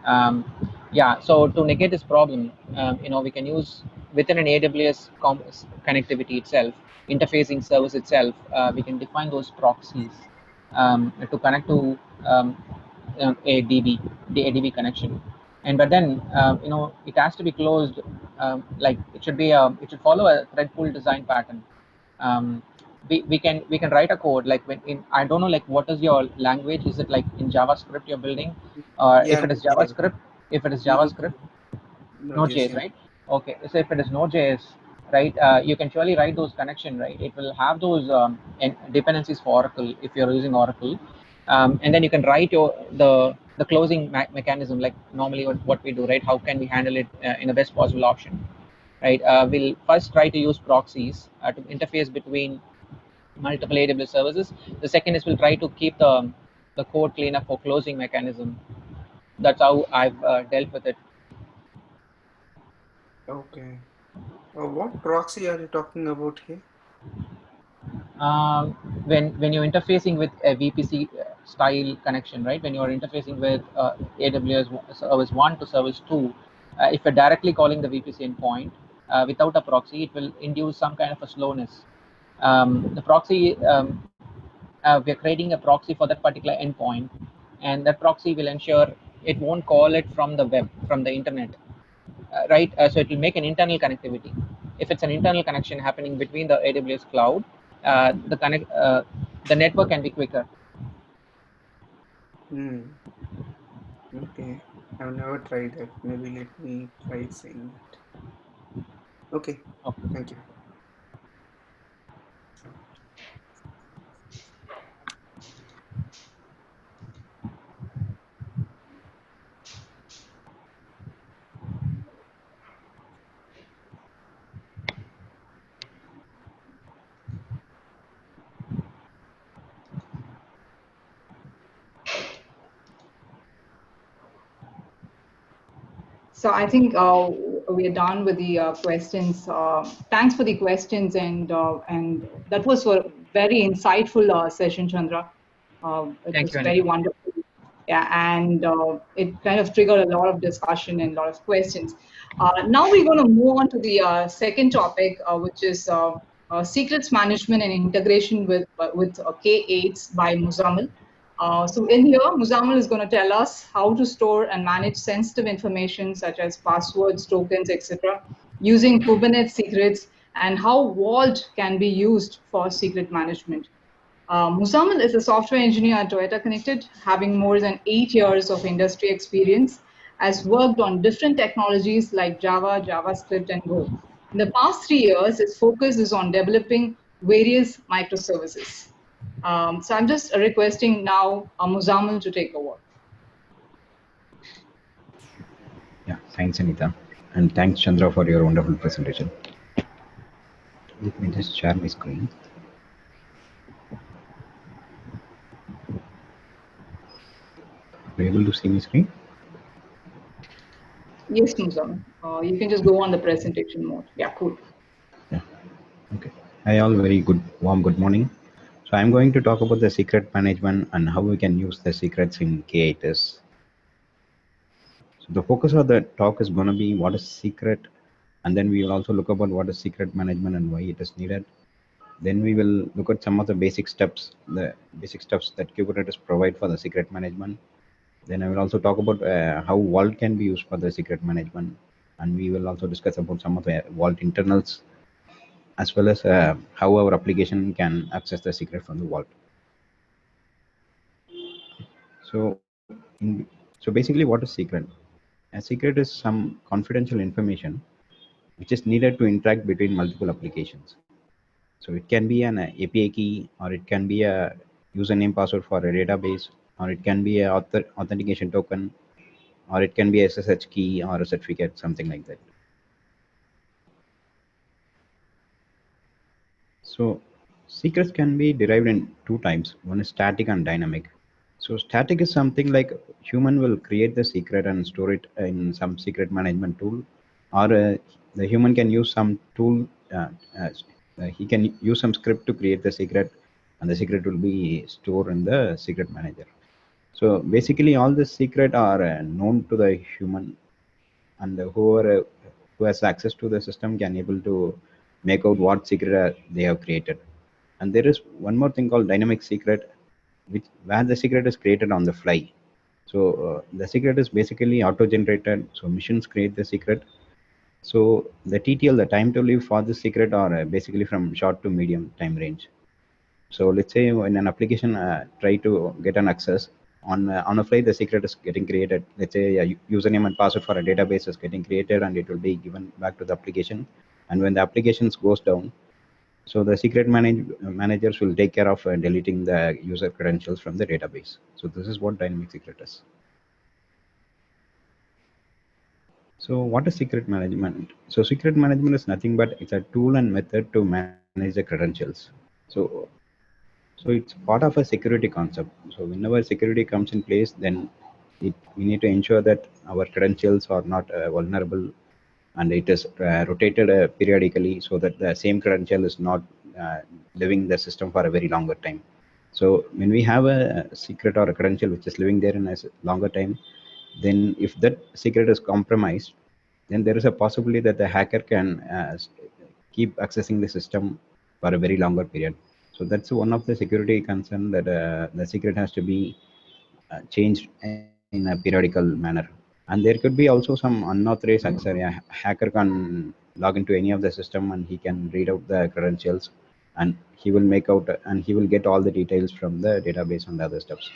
Um, yeah, so to negate this problem, we can use within an AWS connectivity itself, interfacing service itself, we can define those proxies to connect to a DB connection. And but then it has to be closed. Like it should follow a thread pool design pattern. Um, we can write a code like I don't know, like, what is your language? Is it like in JavaScript you're building, or Yeah, if it is Node, JavaScript, Node.js, Node.js, yeah. right? Okay, so if it is Node.js, right, you can surely write those connection, right? It will have those dependencies for Oracle if you're using Oracle, and then you can write the closing mechanism, like normally what we do, right? How can we handle it in the best possible option, right? We'll first try to use proxies to interface between multiple AWS services. The second is we'll try to keep the code clean up for closing mechanism. That's how I've dealt with it. Okay. What proxy are you talking about here? When you're interfacing with a VPC style connection, right? When you're interfacing with AWS service 1 to service 2, if you're directly calling the VPC endpoint without a proxy, it will induce some kind of a slowness. The proxy, we're creating a proxy for that particular endpoint, and that proxy will ensure it won't call it from the web, from the internet, right? So it will make an internal connectivity. If it's an internal connection happening between the AWS cloud, the network can be quicker. Okay. I've never tried that. Maybe let me try saying that. Okay. Okay. Thank you. So I think we are done with the questions. Thanks for the questions, and that was a very insightful session, Chandra. It Thank was you, very Anita. wonderful. Yeah, and it kind of triggered a lot of discussion and a lot of questions. Now we're going to move on to the second topic, which is secrets management and integration with K8s by Muzammil. So in here, Muzammil is going to tell us how to store and manage sensitive information such as passwords, tokens, etc., using Kubernetes secrets, and how Vault can be used for secret management. Muzammil is a software engineer at Toyota Connected, having more than 8 years of industry experience, has worked on different technologies like Java, JavaScript, and Go. In the past 3 years, his focus is on developing various microservices. So I'm just requesting now Muzammil to take over. Yeah, thanks, Anita. And thanks, Chandra, for your wonderful presentation. Let me just share my screen. Are you able to see my screen? Yes, Muzammil. You can just go on the presentation mode. Yeah, cool. Yeah. Okay. Hi, all. Very good, warm good morning. So I'm going to talk about the secret management and how we can use the secrets in K8s. So the focus of the talk is going to be what is secret, and then we will also look about what is secret management and why it is needed. Then we will look at some of the basic steps that Kubernetes provide for the secret management. Then I will also talk about how Vault can be used for the secret management, and we will also discuss about some of the Vault internals, as well as how our application can access the secret from the Vault. So, so basically, what is secret? A secret is some confidential information which is needed to interact between multiple applications. So it can be an API key, or it can be a username password for a database, or it can be a authentication token, or it can be a SSH key or a certificate, something like that. So secrets can be derived in two types. One is static and dynamic. So static is something like human will create the secret and store it in some secret management tool, or the human can use some tool. He can use some script to create the secret, and the secret will be stored in the secret manager. So basically, all the secret are known to the human, and whoever who has access to the system can able to make out what secret they have created. And there is one more thing called dynamic secret, which where the secret is created on the fly. So the secret is basically auto-generated. So machines create the secret. So the TTL, the time to live for the secret, are basically from short to medium time range. So let's say when an application try to get an access on a fly, the secret is getting created. Let's say a username and password for a database is getting created, and it will be given back to the application. And when the applications goes down, so the secret managers will take care of deleting the user credentials from the database. So this is what dynamic secret is. So what is secret management? So secret management is nothing but it's a tool and method to manage the credentials. So so it's part of a security concept. So whenever security comes in place, then we need to ensure that our credentials are not vulnerable, and it is rotated periodically so that the same credential is not uh, living the system for a very longer time. So when we have a secret or a credential which is living there in a longer time, then if that secret is compromised, then there is a possibility that the hacker can keep accessing the system for a very longer period. So that's one of the security concern, that the secret has to be changed in a periodical manner. And there could be also some unauthorized access. A hacker can log into any of the system and he can read out the credentials, and he will make out and he will get all the details from the database and other stuffs.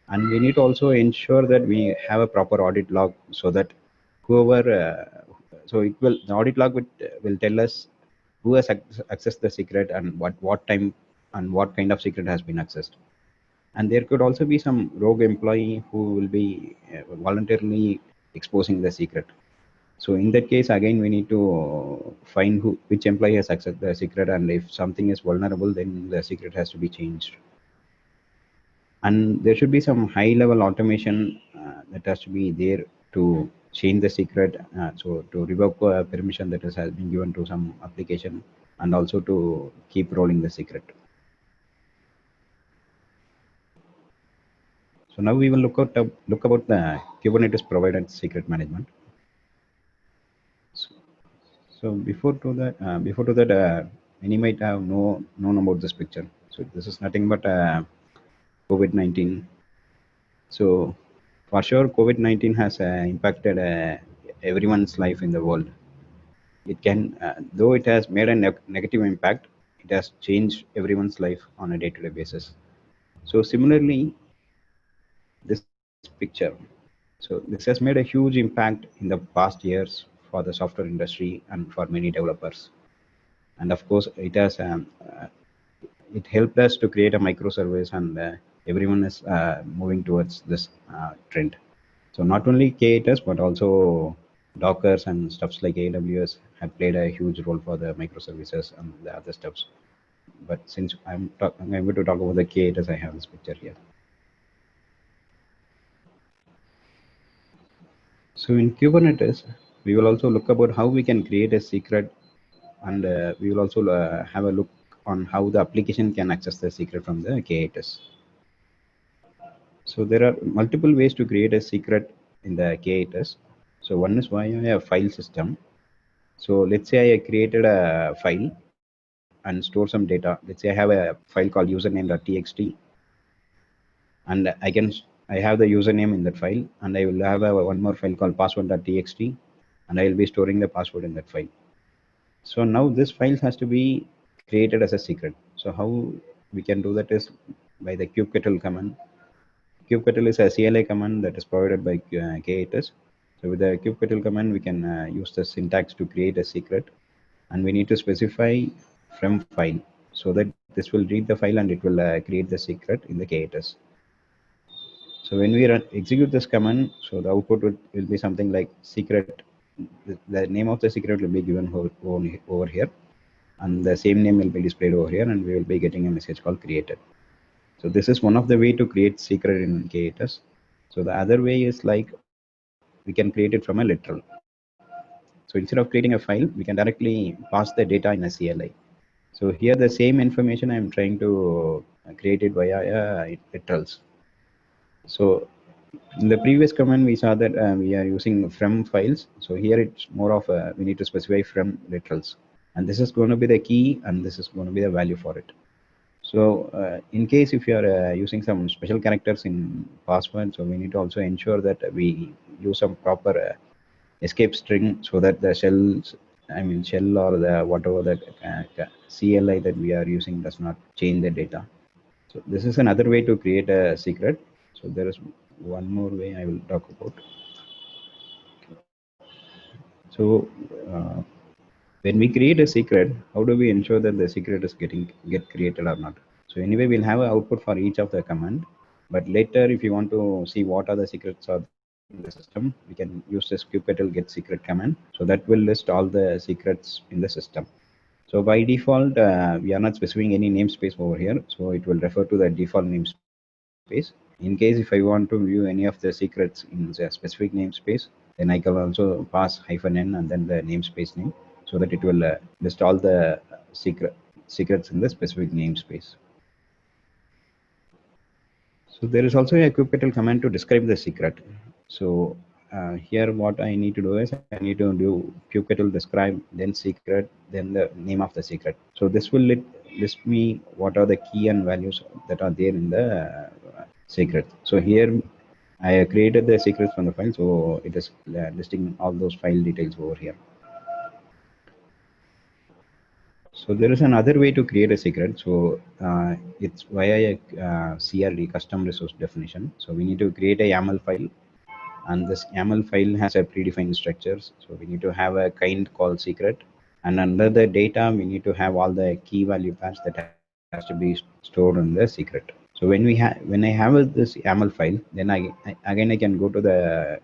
And we need to also ensure that we have a proper audit log, so that whoever so it will the audit log will tell us who has accessed the secret and what time and what kind of secret has been accessed. And there could also be some rogue employee who will be voluntarily exposing the secret. So in that case, again, we need to find which employee has accessed the secret, and if something is vulnerable, then the secret has to be changed. And there should be some high level automation that has to be there to change the secret, so to revoke permission that has been given to some application, and also to keep rolling the secret. So now we will look about the Kubernetes provided secret management. So before to that, many might have known about this picture. So this is nothing but COVID-19. So for sure, COVID-19 has impacted everyone's life in the world. It can, though it has made a negative impact, it has changed everyone's life on a day-to-day basis. So similarly, this picture. So this has made a huge impact in the past years for the software industry and for many developers. And of course, it helped us to create a microservice, and everyone is moving towards this trend. So not only K8s, but also Dockers and stuffs like AWS have played a huge role for the microservices and the other stuffs. But since I'm going to talk about the K8s, I have this picture here. So in Kubernetes, we will also look about how we can create a secret, and we will also have a look on how the application can access the secret from the K8s. So there are multiple ways to create a secret in the K8s. So one is via a file system. So let's say I created a file and store some data. Let's say I have a file called username.txt, and I have the username in that file, and I will have one more file called password.txt, and I will be storing the password in that file. So now this file has to be created as a secret. So how we can do that is by the kubectl command. Kubectl is a CLI command that is provided by K8s. So with the kubectl command, we can use the syntax to create a secret, and we need to specify from file, so that this will read the file and it will create the secret in the K8s. So when we execute this command, so the output will be something like secret. The name of the secret will be given over here, and the same name will be displayed over here, and we will be getting a message called created. So this is one of the way to create secret in K8s. So the other way is like we can create it from a literal. So instead of creating a file, we can directly pass the data in a CLI. So here the same information I am trying to create it via literals. So in the previous command we saw that we are using from files. So here it's more of we need to specify from literals, and this is going to be the key, and this is going to be the value for it. So in case if you are using some special characters in password, so we need to also ensure that we use some proper escape string so that the shells, I mean shell or the whatever the CLI that we are using does not change the data. So this is another way to create a secret. So there is one more way I will talk about. So uh, when we create a secret, how do we ensure that the secret is get created or not? So anyway, we'll have an output for each of the command. But later, if you want to see what are the secrets are there in the system, we can use this kubectl get secret command. So that will list all the secrets in the system. So by default, we are not specifying any namespace over here. So it will refer to the default namespace. In case if I want to view any of the secrets in the specific namespace, then I can also pass -n and then the namespace name so that it will list all the secrets in the specific namespace. So there is also a kubectl command to describe the secret. So here what I need to do is I need to do kubectl describe, then secret, then the name of the secret. So this will list me what are the key and values that are there in the secret. So here I created the secrets from the file, so it is listing all those file details over here. So there is another way to create a secret. So it's via a CRD, custom resource definition. So we need to create a YAML file, and this YAML file has a predefined structures. So we need to have a kind called secret, and under the data we need to have all the key value pairs that has to be stored in the secret. So when I have this YAML file, then again I can go to the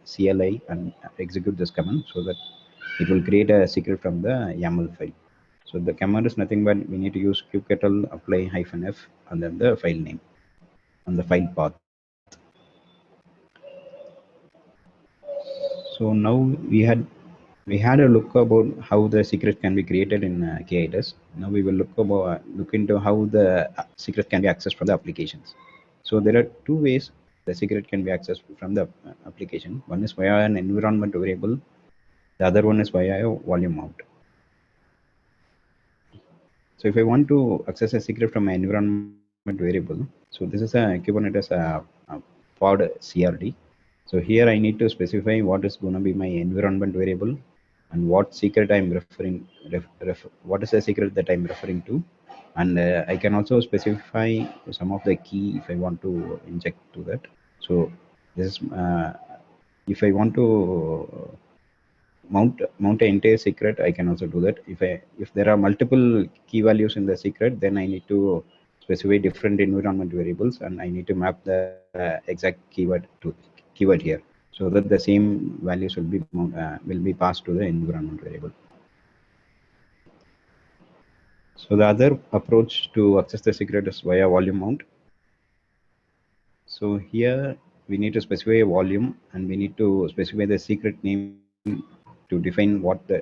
CLI and execute this command so that it will create a secret from the YAML file. So the command is nothing but we need to use kubectl apply -f and then the file name and the file path. So now we had a look about how the secret can be created in K8s. Now we will look into how the secret can be accessed from the applications. So there are two ways the secret can be accessed from the application. One is via an environment variable. The other one is via a volume mount. So if I want to access a secret from an environment variable, so this is a Kubernetes pod CRD. So here I need to specify what is going to be my environment variable and what secret I'm what is the secret that I'm referring to, and I can also specify some of the key if I want to inject to that. So this is if I want to mount an entire secret, I can also do that. If there are multiple key values in the secret, then I need to specify different environment variables, and I need to map the exact keyword here so that the same values will be passed to the environment variable. So the other approach to access the secret is via volume mount. So here we need to specify a volume, and we need to specify the secret name to define what the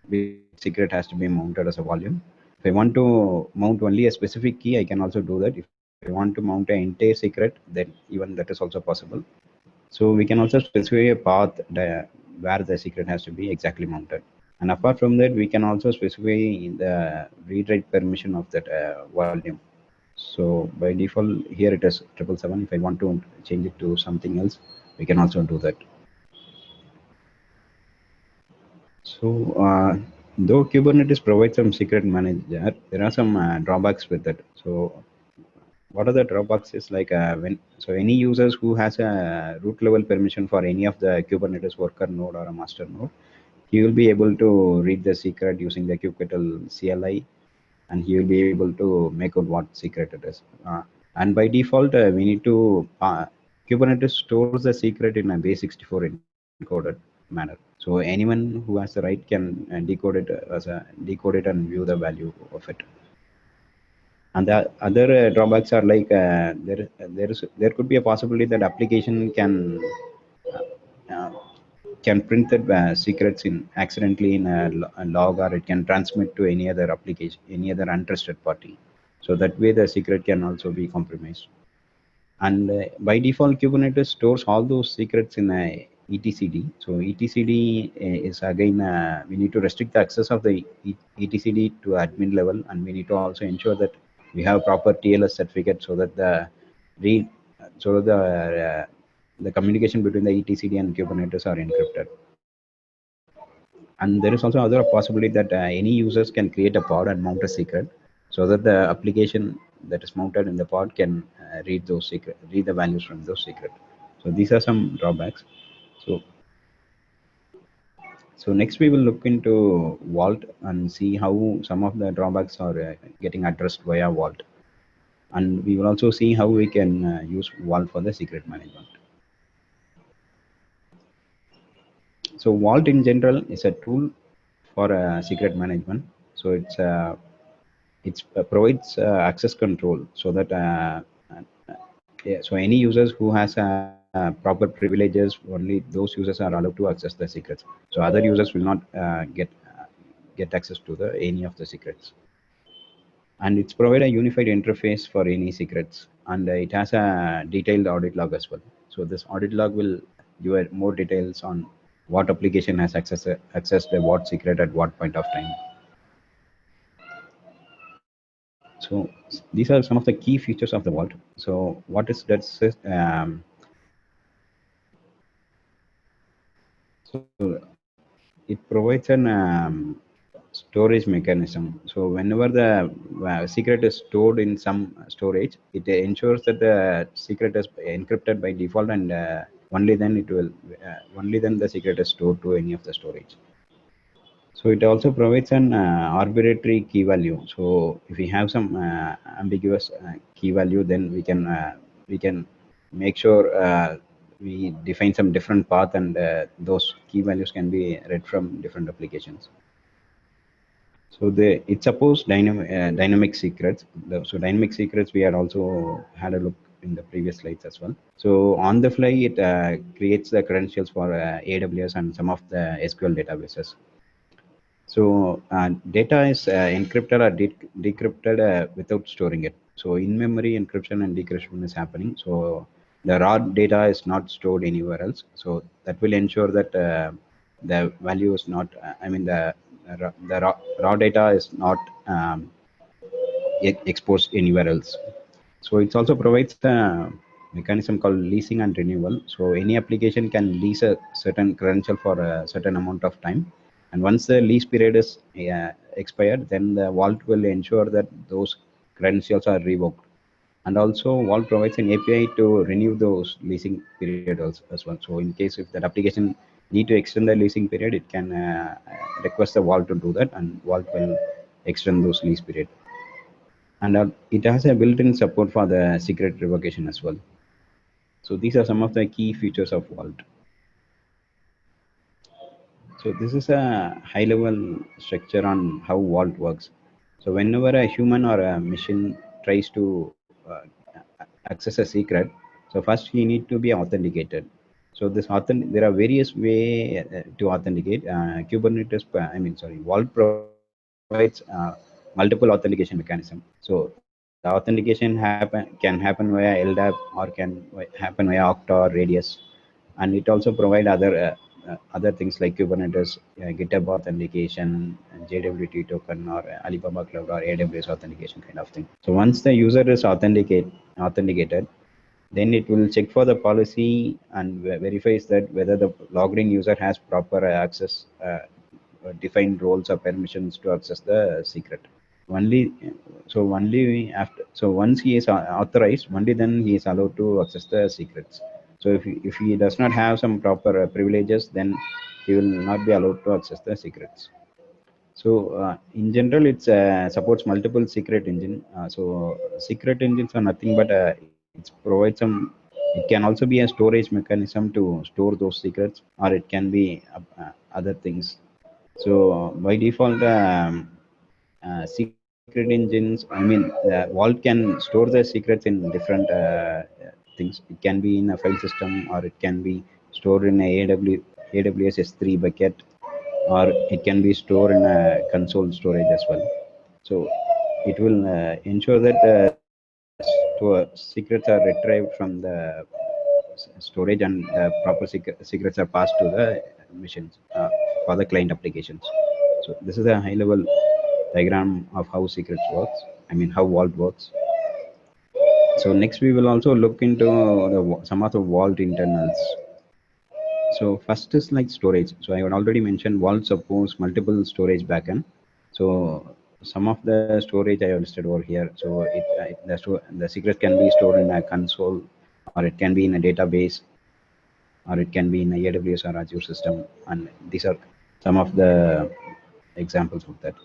which secret has to be mounted as a volume. If I want to mount only a specific key, I can also do that. If I want to mount an entire secret, then even that is also possible. So we can also specify a path where the secret has to be exactly mounted. And apart from that, we can also specify the read-write permission of that volume. So by default, here it is 777. If I want to change it to something else, we can also do that. So though Kubernetes provides some secret manager, there are some drawbacks with it. So what are the drawbacks is like any users who has a root level permission for any of the Kubernetes worker node or a master node, he will be able to read the secret using the kubectl CLI, and he will be able to make out what secret it is. And by default, we need to Kubernetes stores the secret in a base64 encoded manner. So anyone who has the right can decode it and view the value of it. And the other drawbacks are like there could be a possibility that application uh, can print the secrets in accidentally in a log, or it can transmit to any other application, any other untrusted party. So that way the secret can also be compromised. And by default, Kubernetes stores all those secrets in a etcd. So etcd is again we need to restrict the access of the etcd to admin level, and we need to also ensure that we have proper TLS certificate, so that the read so the communication between the etcd and Kubernetes are encrypted. And there is also other possibility that any users can create a pod and mount a secret, so that the application that is mounted in the pod can read the values from those secret. So these are some drawbacks. So next we will look into Vault and see how some of the drawbacks are getting addressed via Vault. And we will also see how we can use Vault for the secret management. So Vault in general is a tool for secret management. So it provides access control, so that yeah, so any users who has proper privileges, only those users are allowed to access the secrets. So other users will not get access to the any of the secrets. And it's provide a unified interface for any secrets, and it has a detailed audit log as well. So this audit log will give more details on what application has accessed what secret at what point of time. So these are some of the key features of the Vault. So what is that? So it provides an storage mechanism. So whenever the secret is stored in some storage, it ensures that the secret is encrypted by default, and only then only then the secret is stored to any of the storage. So it also provides an arbitrary key value. So if we have some ambiguous key value, then we can make sure we define some different path, and those key values can be read from different applications. So it supports dynamic secrets. So dynamic secrets we had also had a look in the previous slides as well. So on the fly, it creates the credentials for AWS and some of the SQL databases. So data is encrypted or decrypted without storing it. So in-memory encryption and decryption is happening. So the raw data is not stored anywhere else. So that will ensure that the value is not, raw data is not exposed anywhere else. So it also provides a mechanism called leasing and renewal. So any application can lease a certain credential for a certain amount of time. And once the lease period is expired, then the Vault will ensure that those credentials are revoked. And also Vault provides an API to renew those leasing period as well. So in case if that application need to extend the leasing period, it can request the Vault to do that, and Vault will extend those lease period. And it has a built-in support for the secret revocation as well. So these are some of the key features of Vault. So this is a high-level structure on how Vault works. So whenever a human or a machine tries to access a secret, so first he need to be authenticated. So there are various way to authenticate. Vault provides multiple authentication mechanism. So the authentication can happen via LDAP, or can happen via Okta or Radius, and it also provide other things like Kubernetes, GitHub authentication, JWT token, or Alibaba Cloud or AWS authentication kind of thing. So once the user is authenticated, then it will check for the policy and verifies that whether the logged in user has proper access, defined roles or permissions to access the secret. Only once he is authorized, only then he is allowed to access the secrets. So if he does not have some proper privileges, then he will not be allowed to access the secrets. So in general, it supports multiple secret engine. So secret engines are nothing but it provides some. It can also be a storage mechanism to store those secrets, or it can be other things. So by default, secret secret engines, I mean, Vault can store the secrets in different things. It can be in a file system, or it can be stored in a AWS S3 bucket, or it can be stored in a console storage as well. So it will ensure that secrets are retrieved from the storage, and proper secrets are passed to the machines for the client applications. So this is a high level diagram of how secrets works. I mean how Vault works. So next we will also look into some of the Vault internals. So first is like storage. So I had already mentioned Vault supports multiple storage backend. So some of the storage I have listed over here. So the secret can be stored in a console, or it can be in a database, or it can be in a AWS or Azure system. And these are some of the examples of that.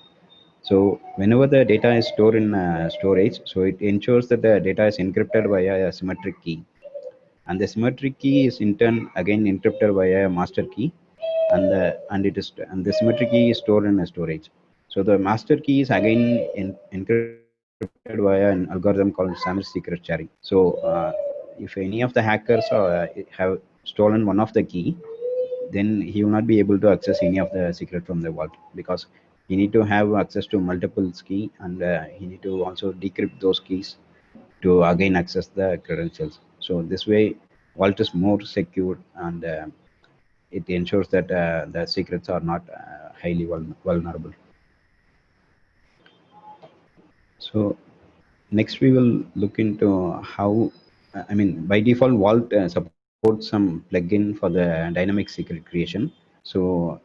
So whenever the data is stored in storage, so it ensures that the data is encrypted via a symmetric key, and the symmetric key is in turn again encrypted via a master key, and the symmetric key is stored in a storage. So the master key is again encrypted via an algorithm called Sam's secret sharing. So if any of the hackers have stolen one of the key, then he will not be able to access any of the secret from the vault, because he need to have access to multiple key, and he need to also decrypt those keys to again access the credentials. So this way vault is more secure, and it ensures that the secrets are not highly vulnerable. So next we will look into how, I mean, by default Vault supports some plugin for the dynamic secret creation. So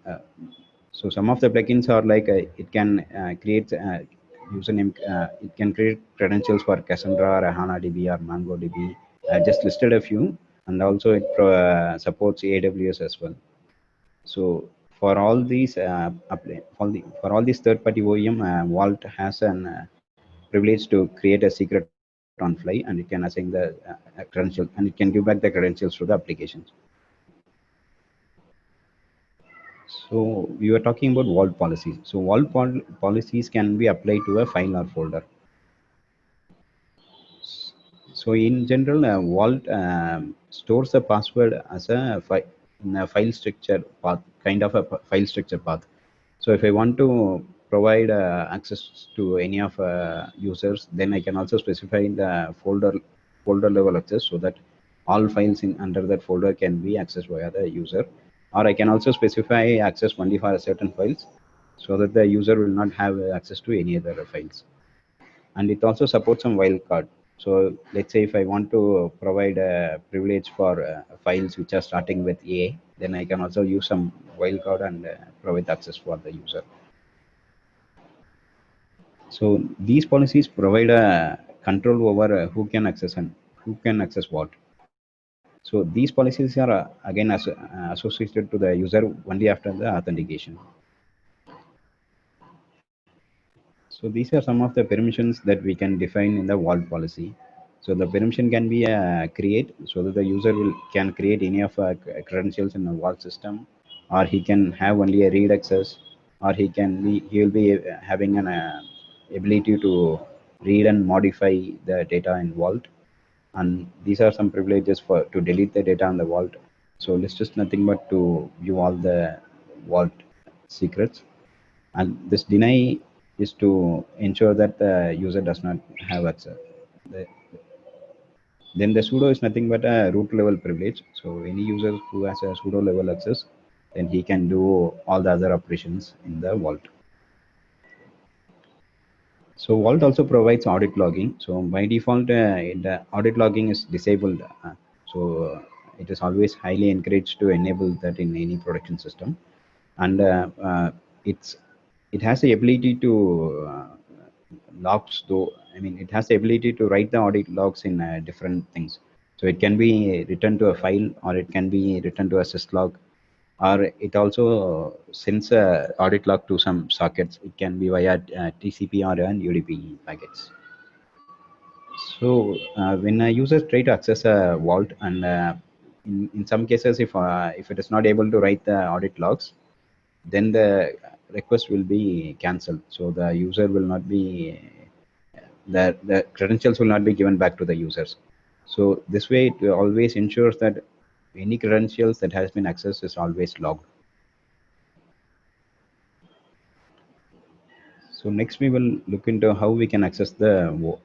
so some of the plugins are like it can create username, it can create credentials for Cassandra or HANADB or MongoDB. I just listed a few, and also it supports AWS as well. So for all these for all these third-party OEM, Vault has an privilege to create a secret on fly, and it can assign the credential, and it can give back the credentials to the applications. So we were talking about Vault policies. So Vault policies can be applied to a file or folder. So in general, Vault stores the password as in a file structure path, kind of a file structure path. So if I want to provide access to any of users, then I can also specify the folder level access, so that all files in under that folder can be accessed via the user. Or I can also specify access only for certain files, so that the user will not have access to any other files. And it also supports some wildcard. So let's say if I want to provide a privilege for files which are starting with A, then I can also use some wildcard and provide access for the user. So these policies provide a control over who can access and who can access what. So these policies are again associated to the user only after the authentication. So these are some of the permissions that we can define in the Vault policy. So the permission can be create, so that the user can create any of credentials in the Vault system, or he can have only a read access, or he will be having an ability to read and modify the data in Vault. And these are some privileges for to delete the data in the Vault. So it's just nothing but to view all the Vault secrets. And this deny is to ensure that the user does not have access. Then the sudo is nothing but a root level privilege. So any user who has a sudo level access, then he can do all the other operations in the Vault. So Vault also provides audit logging. So by default, the audit logging is disabled. So it is always highly encouraged to enable that in any production system. And it has the ability to logs, though. I mean, it has the ability to write the audit logs in different things. So it can be written to a file, or it can be written to a syslog, or it also sends a audit log to some sockets. It can be via TCP or an UDP packets. So when a user try to access a Vault, and in some cases, if it is not able to write the audit logs, then the request will be cancelled. So the user will not be, the credentials will not be given back to the users. So this way it always ensures that any credentials that has been accessed is always logged. So next we will look into how we can access the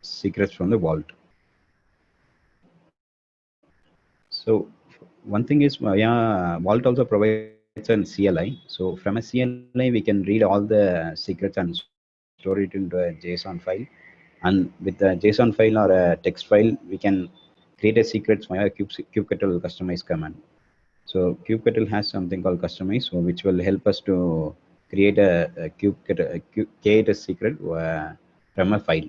secrets from the vault. So one thing is, Vault also provides an CLI. So from a CLI, we can read all the secrets and store it into a JSON file. And with the JSON file or a text file, we can create a secrets via kubectl customize command. So kubectl has something called customize, so which will help us to create create a secret from a file.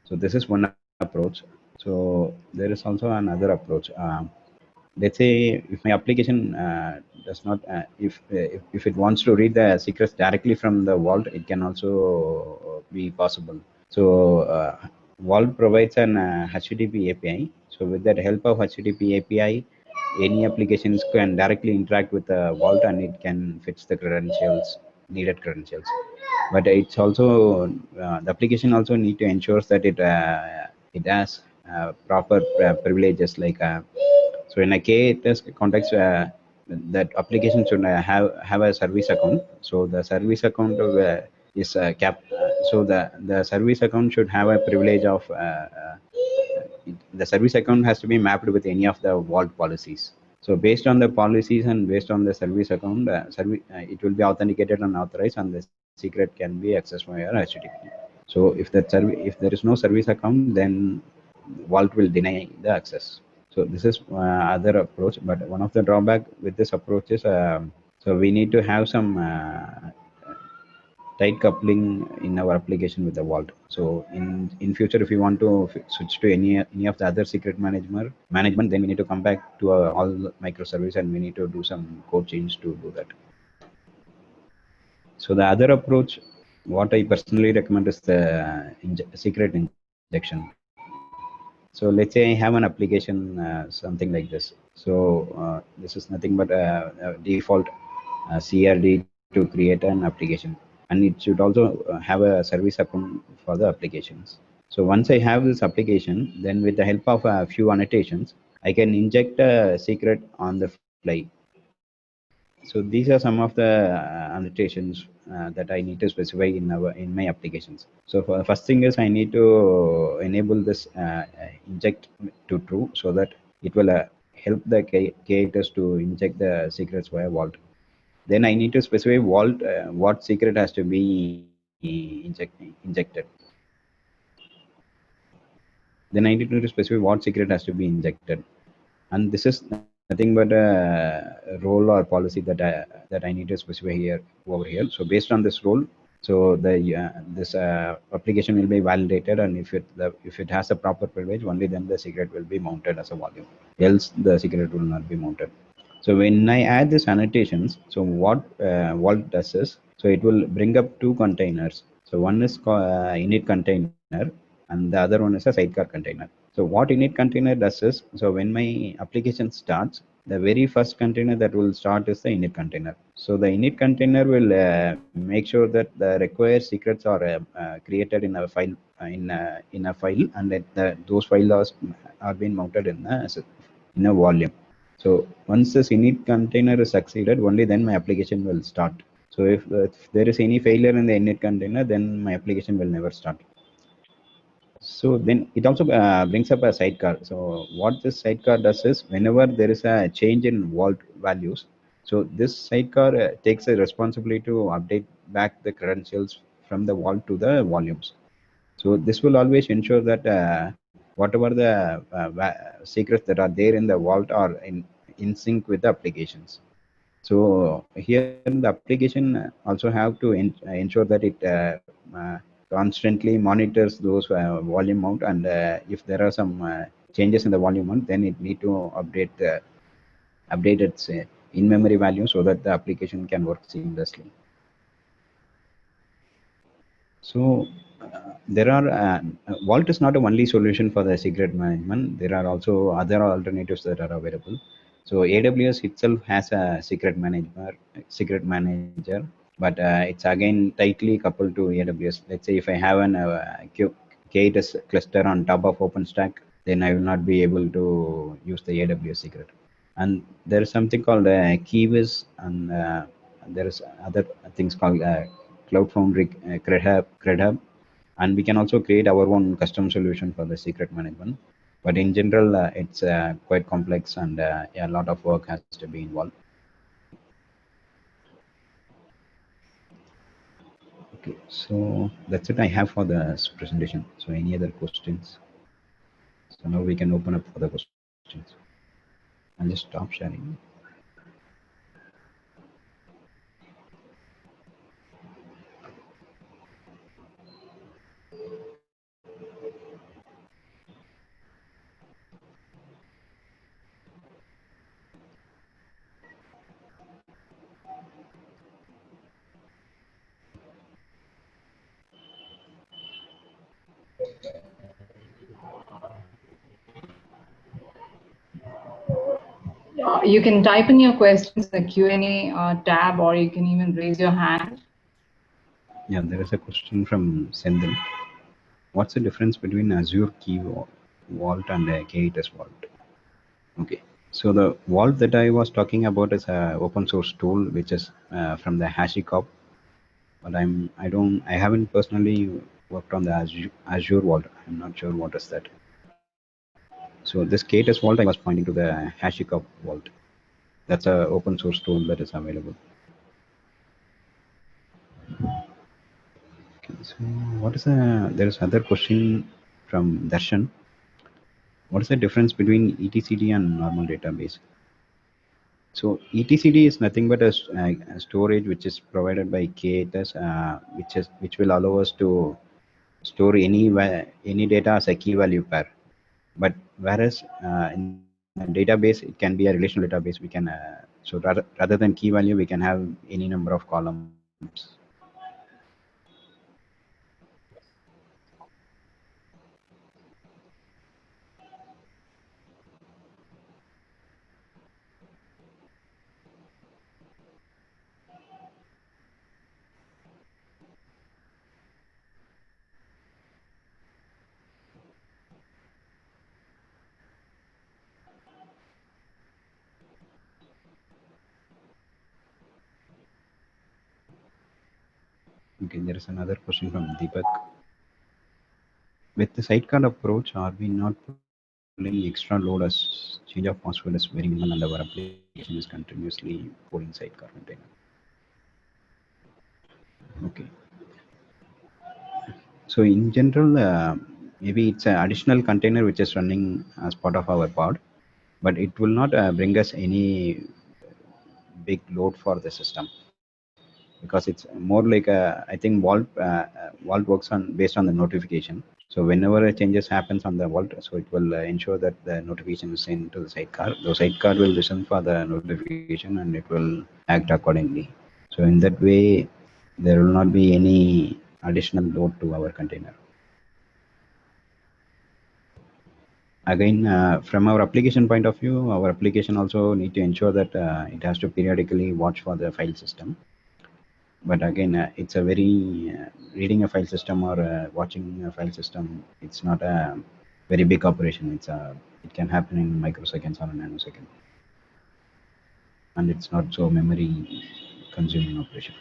So this is one approach. So there is also another approach. Let's say if my application does not, if it wants to read the secrets directly from the vault, it can also be possible. So Vault provides an HTTP API. So with that help of HTTP API, any applications can directly interact with the Vault and it can fetch the credentials, needed credentials. But it's also the application also need to ensure that it has proper privileges, like so in a KTS context, that application should have a service account. So the service account is capped. So the service account should have a privilege of the service account has to be mapped with any of the vault policies. So based on the policies and based on the service account, it will be authenticated and authorized, and the secret can be accessed via HTTP. So if there is no service account, then Vault will deny the access. So this is other approach, but one of the drawback with this approach is so we need to have some tight coupling in our application with the vault. So in future, if you want to switch to any of the other secret management, then we need to come back to all microservice and we need to do some code change to do that. So the other approach, what I personally recommend is the secret injection. So let's say I have an application, something like this. So this is nothing but a default CRD to create an application, and it should also have a service account for the applications. So once I have this application, then with the help of a few annotations, I can inject a secret on the fly. So these are some of the annotations that I need to specify in my applications. So for the first thing is I need to enable this inject to true, so that it will help the creators to inject the secrets via vault. Then I need to specify vault what secret has to be injected. Then I need to specify what secret has to be injected, and this is nothing but a role or policy that I need to specify over here. So based on this role, so the this application will be validated, and if it has a proper privilege, only then the secret will be mounted as a volume. Else the secret will not be mounted. So when I add these annotations, so what Vault does is, so it will bring up two containers. So one is called init container, and the other one is a sidecar container. So what init container does is, so when my application starts, the very first container that will start is the init container. So the init container will make sure that the required secrets are created in a file, in a file, and that those files are being mounted in a volume. So once this init container is succeeded, only then my application will start. So if there is any failure in the init container, then my application will never start. So then it also brings up a sidecar. So what this sidecar does is, whenever there is a change in vault values, so this sidecar takes a responsibility to update back the credentials from the vault to the volumes. So this will always ensure that whatever the secrets that are there in the vault are in sync with the applications. So here the application also have to ensure that it constantly monitors those volume mount, and if there are some changes in the volume mount, then it need to update its in-memory value so that the application can work seamlessly. So there are Vault is not a only solution for the secret management. There are also other alternatives that are available. So AWS itself has a secret manager, but it's again tightly coupled to AWS. Let's say if I have an K8s cluster on top of OpenStack, then I will not be able to use the AWS secret. And there is something called Keywis, and there is other things called Cloud Foundry, CredHub, and we can also create our own custom solution for the secret management. But in general, it's quite complex, and yeah, a lot of work has to be involved. Okay, so that's it I have for this presentation. So any other questions? So now we can open up for the questions. I'll just stop sharing. You can type in your questions in the Q&A tab, or you can even raise your hand. Yeah, there is a question from Sendil. What's the difference between Azure Key Vault and K8s Vault? Okay, so the Vault that I was talking about is an open source tool which is from the HashiCorp, but I haven't personally worked on the Azure Vault. I'm not sure what is that. So this K8s Vault, I was pointing to the HashiCorp Vault. That's an open source tool that is available. Okay, so there is another question from Darshan. What is the difference between etcd and normal database? So etcd is nothing but a storage which is provided by K8s, which will allow us to store any data as a key value pair. But whereas in the database, it can be a relational database. We can so rather than key value, we can have any number of columns. Okay, there is another question from Deepak. With the sidecar approach, are we not pulling extra load as change of password is very minimal and our application is continuously pulling sidecar container? Okay. So in general, maybe it's an additional container which is running as part of our pod, but it will not bring us any big load for the system, because it's more like I think Vault works on based on the notification. So whenever changes happens on the Vault, so it will ensure that the notification is sent to the sidecar. The sidecar will listen for the notification and it will act accordingly. So in that way, there will not be any additional load to our container. Again, from our application point of view, our application also need to ensure that it has to periodically watch for the file system. But again, it's a very reading a file system or watching a file system. It's not a very big operation. It can happen in microseconds or a nanosecond, and it's not so memory consuming operation.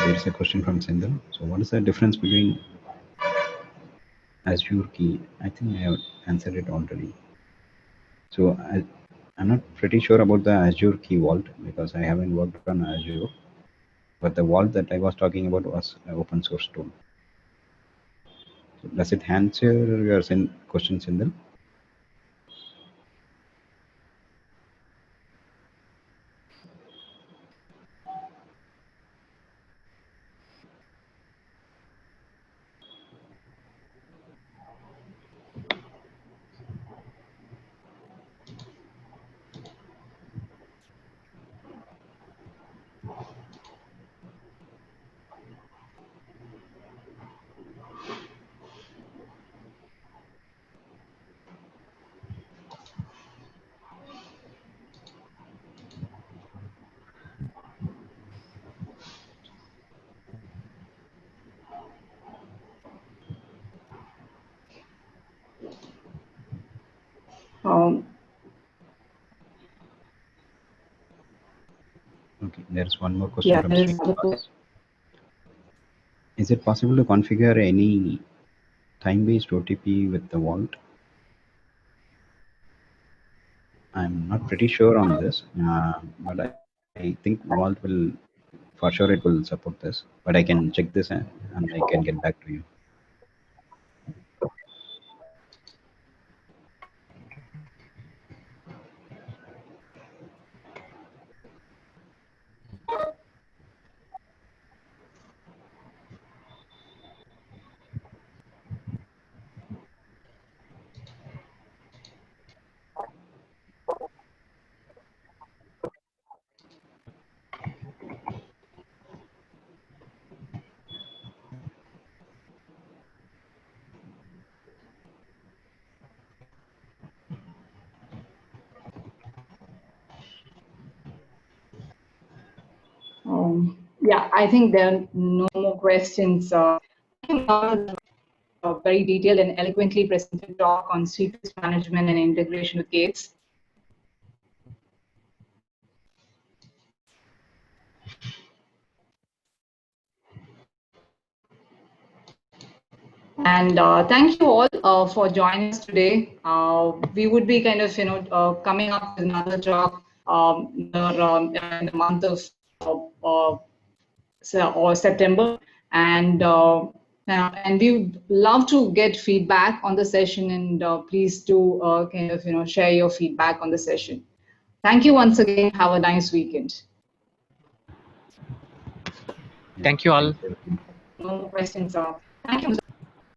There's a question from Sindhu. So what is the difference between Azure key? I think I have answered it already. So I'm not pretty sure about the Azure key vault because I haven't worked on Azure. But the vault that I was talking about was an open source tool. So does it answer your question, Sindhu? there's one more question Yeah, from there is Srinivas. Is it possible to configure any time-based OTP with the Vault? I'm not pretty sure on this, but I think Vault will, for sure it will support this, but I can check this and I can get back to you. Yeah, I think there are no more questions. I think a very detailed and eloquently presented talk on secrets management and integration with gates. And thank you all for joining us today. We would be kind of, coming up with another talk in the month of September, and we would love to get feedback on the session. And please do kind of, share your feedback on the session. Thank you once again. Have a nice weekend. Thank you all. No more questions. Thank you.